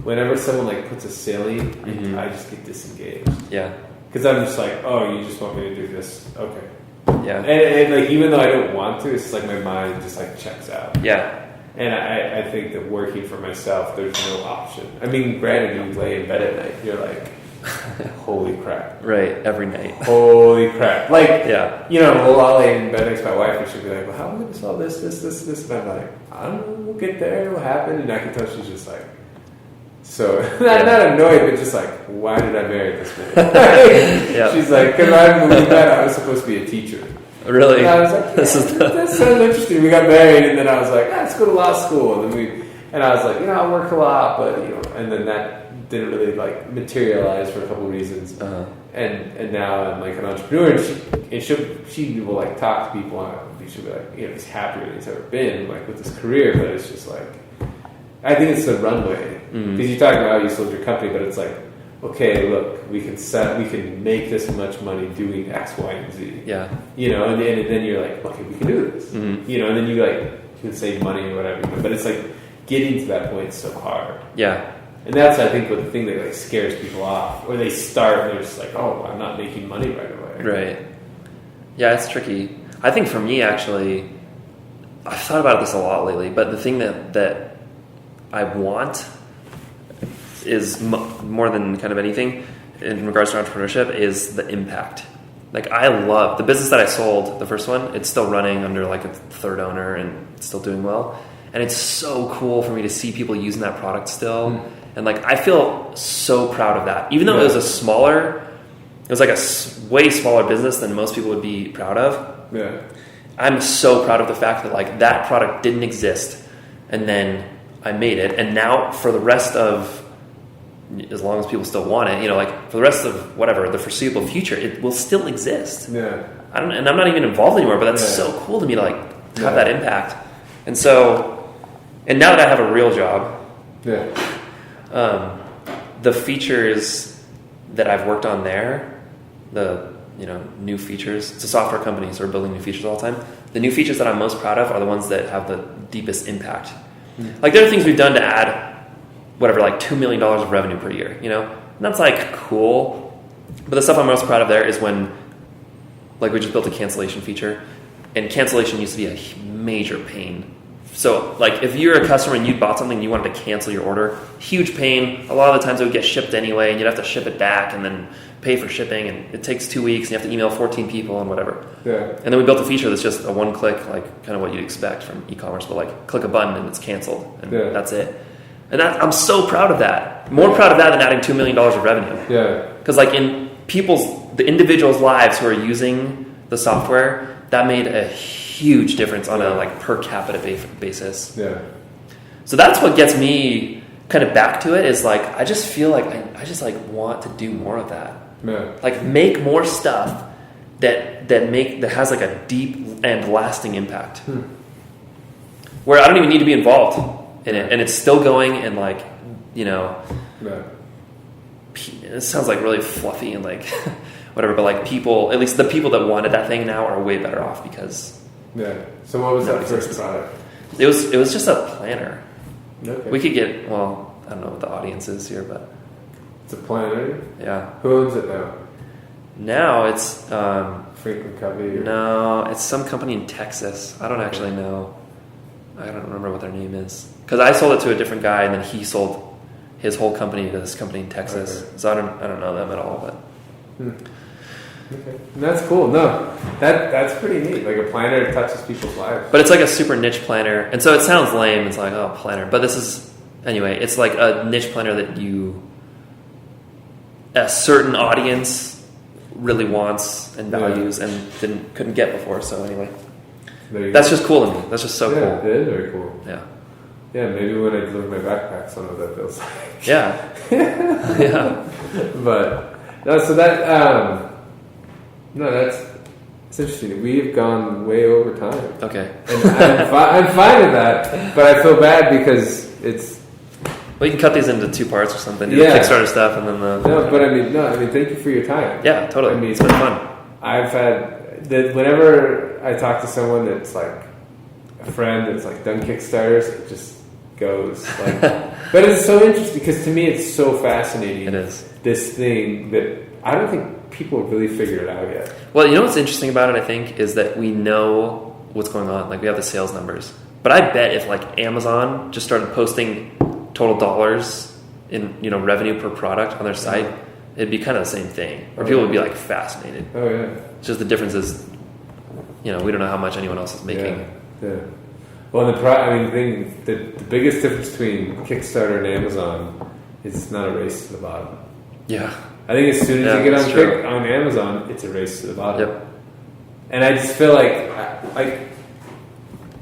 whenever someone like puts a salient, I just get disengaged. Yeah. Because I'm just like, oh, you just want me to do this? Okay. Yeah. And like, even though I don't want to, it's like my mind just like checks out. Yeah. And I think that working for myself, there's no option. I mean, granted, you lay in bed at night, you're like, holy crap. Right, every night. Holy crap. Like, Yeah. you know, we'll all lay in bed next to my wife, and she'll be like, well, how are we going to solve this? And I'm like, I don't know, we'll get there, it'll happen. And I can tell she's just like, so, not annoyed, but just like, why did I marry this man? Yeah. She's like, because I moved that I was supposed to be a teacher. Really? And I was like, that sounds interesting. We got married, and then I was like, let's go to law school. And I was like, I work a lot, but, and then that didn't really, like, materialize for a couple of reasons. Uh-huh. And now I'm, like, an entrepreneur, and she will, like, talk to people, and she'll be like, he's happier than he's ever been, like, with his career, but it's just, like, I think it's the runway. Because you're talking about how you sold your company, but it's like, okay, look, we can make this much money doing X, Y, and Z. Yeah. And then you're like, okay, we can do this. And then you can save money or whatever. But it's like getting to that point is so hard. Yeah. And that's, I think, what the thing that like scares people off. Or they start and they're just like, oh, I'm not making money right away. Right. Yeah, it's tricky. I think for me, actually, I've thought about this a lot lately, but the thing that I want is more than kind of anything in regards to entrepreneurship is the impact. Like, I love the business that I sold, the first one. It's still running under like a third owner and it's still doing well. And it's so cool for me to see people using that product still. And like, I feel so proud of that. Even though it was like a way smaller business than most people would be proud of. Yeah. I'm so proud of the fact that like that product didn't exist and then I made it. And now for the rest of, as long as people still want it, like for the rest of whatever, the foreseeable future, it will still exist. Yeah. And I'm not even involved anymore, but that's so cool to me to like have that impact. And so, and now that I have a real job, the features that I've worked on there, the new features, it's a software company, so we're building new features all the time. The new features that I'm most proud of are the ones that have the deepest impact. Like there are things we've done to add whatever, like $2 million of revenue per year, and that's like cool. But the stuff I'm most proud of there is when, like, we just built a cancellation feature, and cancellation used to be a major pain. So, like, if you're a customer and you bought something and you wanted to cancel your order, huge pain. A lot of the times it would get shipped anyway, and you'd have to ship it back and then pay for shipping, and it takes 2 weeks, and you have to email 14 people and whatever. Yeah. And then we built a feature that's just a one-click, like, kind of what you'd expect from e-commerce, but, like, click a button and it's canceled, and that's it. And I'm so proud of that. More proud of that than adding $2 million of revenue. Yeah. Because, like, in the individuals' lives who are using the software, that made a huge difference on a, like, per capita basis. Yeah. So that's what gets me kind of back to it, is, like, I just feel like I just, like, want to do more of that. Yeah. Like, make more stuff that has, like, a deep and lasting impact. Where I don't even need to be involved in it, and it's still going, and like, it sounds like really fluffy and like whatever, but like people, at least the people that wanted that thing now are way better off because. Yeah. So what was that first product? It was just a planner. Okay. We could get, well, I don't know what the audience is here, but It's a planner. yeah. Who owns it now? Now it's Franklin Covey. no, it's some company in Texas. I don't actually know. I don't remember what their name is, because I sold it to a different guy, and then he sold his whole company to this company in Texas. Okay. So I don't know them at all, but Okay. And that's cool. No, that's pretty neat. Like a planner touches people's lives. but it's like a super niche planner, and so it sounds lame. It's like, oh, planner, but this is anyway. It's like a niche planner that a certain audience really wants and values and couldn't get before. So anyway. That's just cool to me. That's just so cool. It is very cool. Yeah. Yeah, maybe when I deliver my backpack, some of that feels like. Yeah. Yeah. But no, so that it's interesting. We've gone way over time. Okay. And I'm fine with that, but I feel bad because it's. Well, you can cut these into 2 parts or something. Do Yeah. the Kickstarter stuff and then the. No, but I mean, thank you for your time. Yeah, totally. I mean, it's been fun. I've had whenever I talk to someone that's like a friend that's like done Kickstarters, it just goes like. But it's so interesting because to me it's so fascinating. It is. This thing that I don't think people have really figured it out yet. Well, you know what's interesting about it, I think, is that we know what's going on. Like, we have the sales numbers. But I bet if, like, Amazon just started posting total dollars in, revenue per product on their site, it'd be kind of the same thing, where people would be like fascinated. Oh yeah. It's just the difference is, we don't know how much anyone else is making. Yeah. Well, the biggest difference between Kickstarter and Amazon is it's not a race to the bottom. Yeah. I think as soon as you get on on Amazon, it's a race to the bottom. Yep. And I just feel like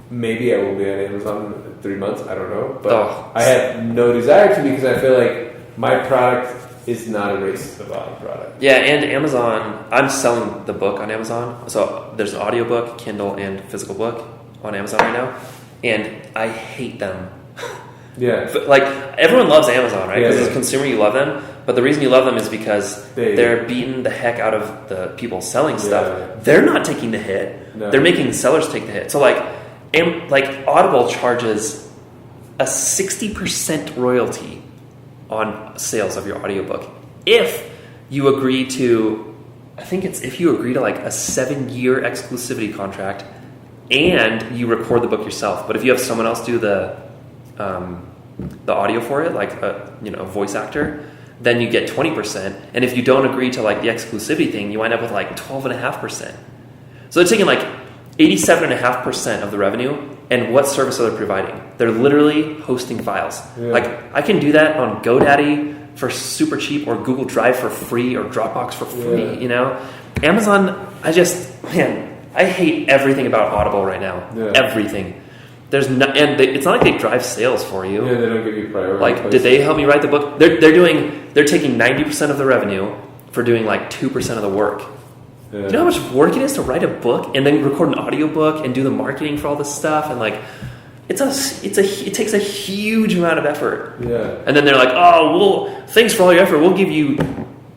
maybe I will be on Amazon in 3 months. I don't know, but I have no desire to, because I feel like my product is not a race to the bottom product. Yeah, and Amazon, I'm selling the book on Amazon. So there's an audiobook, Kindle, and physical book on Amazon right now. And I hate them. Yeah. Like, everyone loves Amazon, right? Because Yeah, as a consumer, you love them. But the reason you love them is because they're beating the heck out of the people selling stuff. Yeah. They're not taking the hit. No. They're making sellers take the hit. So, like Audible charges a 60% royalty on sales of your audiobook. If you agree to, if you agree to like a 7-year exclusivity contract and you record the book yourself. But if you have someone else do the audio for it, like a voice actor, then you get 20%. And if you don't agree to like the exclusivity thing, you wind up with like 12.5%. So they're taking like 87.5% of the revenue. And what service are they providing? They're literally hosting files. Yeah. Like, I can do that on GoDaddy for super cheap, or Google Drive for free, or Dropbox for free. Yeah. Amazon, I hate everything about Audible right now. Yeah. Everything. It's not like they drive sales for you. Yeah, they don't give you priority. Like, did they help me write the book? They're taking 90% of the revenue for doing like 2% of the work. Yeah. Do you know how much work it is to write a book and then record an audiobook and do the marketing for all this stuff? And like, it takes a huge amount of effort. Yeah. And then they're like, oh, well, thanks for all your effort. We'll give you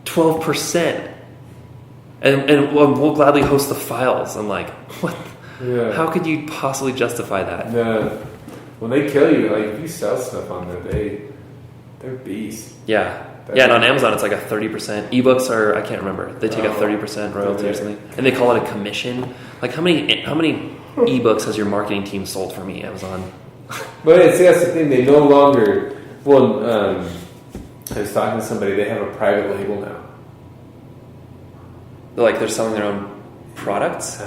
12%. And we'll gladly host the files. I'm like, what? Yeah. How could you possibly justify that? No. When they kill you, like, if you sell stuff on there, they're beasts. Yeah. Yeah, and on Amazon it's like a 30%. Ebooks are, I can't remember. They take a 30% royalty or something, and they call it a commission. Like, how many ebooks has your marketing team sold for me, Amazon? But that's the thing. They no longer. Well, I was talking to somebody. They have a private label now. They're selling their own products.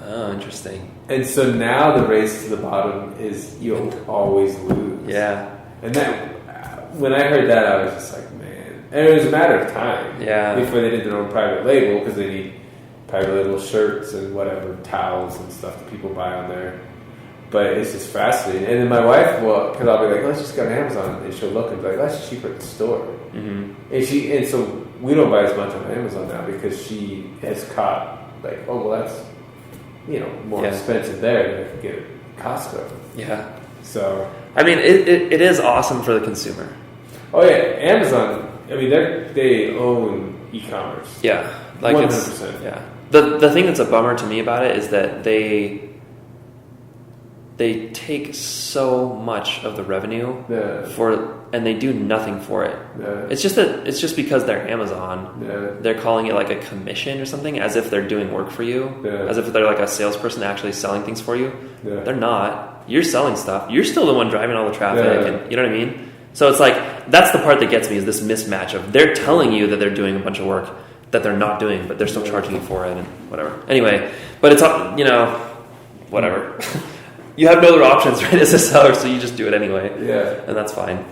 Oh, interesting. And so now the race to the bottom is you'll always lose. Yeah. And that, when I heard that, I was just like, man. And it was a matter of time. Yeah. Before they did their own private label, because they need private label shirts and whatever, towels and stuff that people buy on there. But it's just fascinating. And then my wife will, because I'll be like, let's just go on Amazon, and she'll look and be like, that's cheaper at the store. Mm-hmm. And so we don't buy as much on Amazon now, because she has caught like, oh, well, that's more expensive there than I could get at Costco. Yeah. So I mean, it is awesome for the consumer. Oh yeah, Amazon. I mean, they own e-commerce. Yeah, like 100%. Yeah. The thing that's a bummer to me about it is that they take so much of the revenue and they do nothing for it. Yeah. It's just because they're Amazon. Yeah. They're calling it like a commission or something, as if they're doing work for you. Yeah. As if they're like a salesperson actually selling things for you. Yeah. They're not. You're selling stuff. You're still the one driving all the traffic, Yeah. and you know what I mean? So it's like, that's the part that gets me, is this mismatch of they're telling you that they're doing a bunch of work that they're not doing, but they're still charging you for it and whatever. Anyway, but it's, whatever. You have no other options, right, as a seller, so you just do it anyway. Yeah. And that's fine.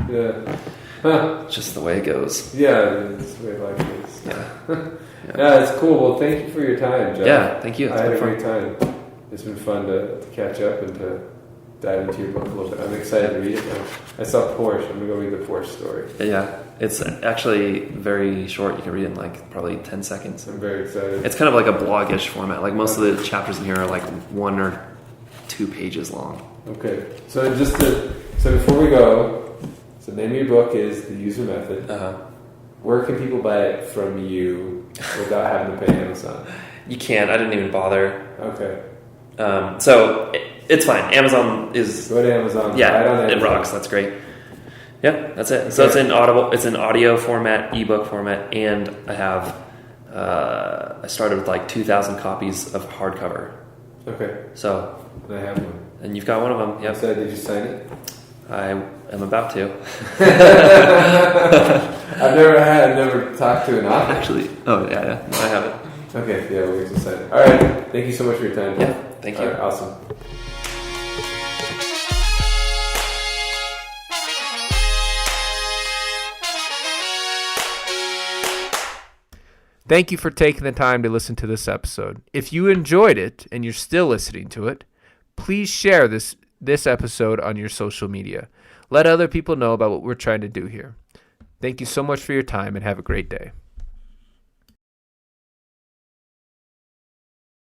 Yeah. Huh. It's just the way it goes. Yeah, it's the way life is. Yeah. Yeah, it's cool. Well, thank you for your time, Jeff. Yeah, thank you. I had a great time. It's been fun to catch up and to dive into your book a little bit. I'm excited to read it now. I saw Porsche. I'm going to go read the Porsche story. Yeah, it's actually very short. You can read it in like probably 10 seconds. I'm very excited. It's kind of like a blog-ish format. Like, most of the chapters in here are like 1 or 2 pages long. Okay. So before we go, so the name of your book is The User Method. Uh-huh. Where can people buy it from you without having to pay Amazon? You can't. I didn't even bother. Okay. So it's fine. Amazon is... Go to Amazon. Yeah, buy it on Amazon. it rocks. That's great. Yeah, that's it. So it's in Audible. It's in audio format, ebook format, and I have... I started with like 2,000 copies of hardcover. Okay. So... And I have one. And you've got one of them. Yep. So did you sign it? I am about to. I've never talked to an author. Actually, oh yeah, no, I haven't. Okay, yeah, we'll get excited. All right, thank you so much for your time. Yeah, thank you. All right, awesome. Thank you for taking the time to listen to this episode. If you enjoyed it and you're still listening to it, please share this episode on your social media. Let other people know about what we're trying to do here. Thank you so much for your time and have a great day.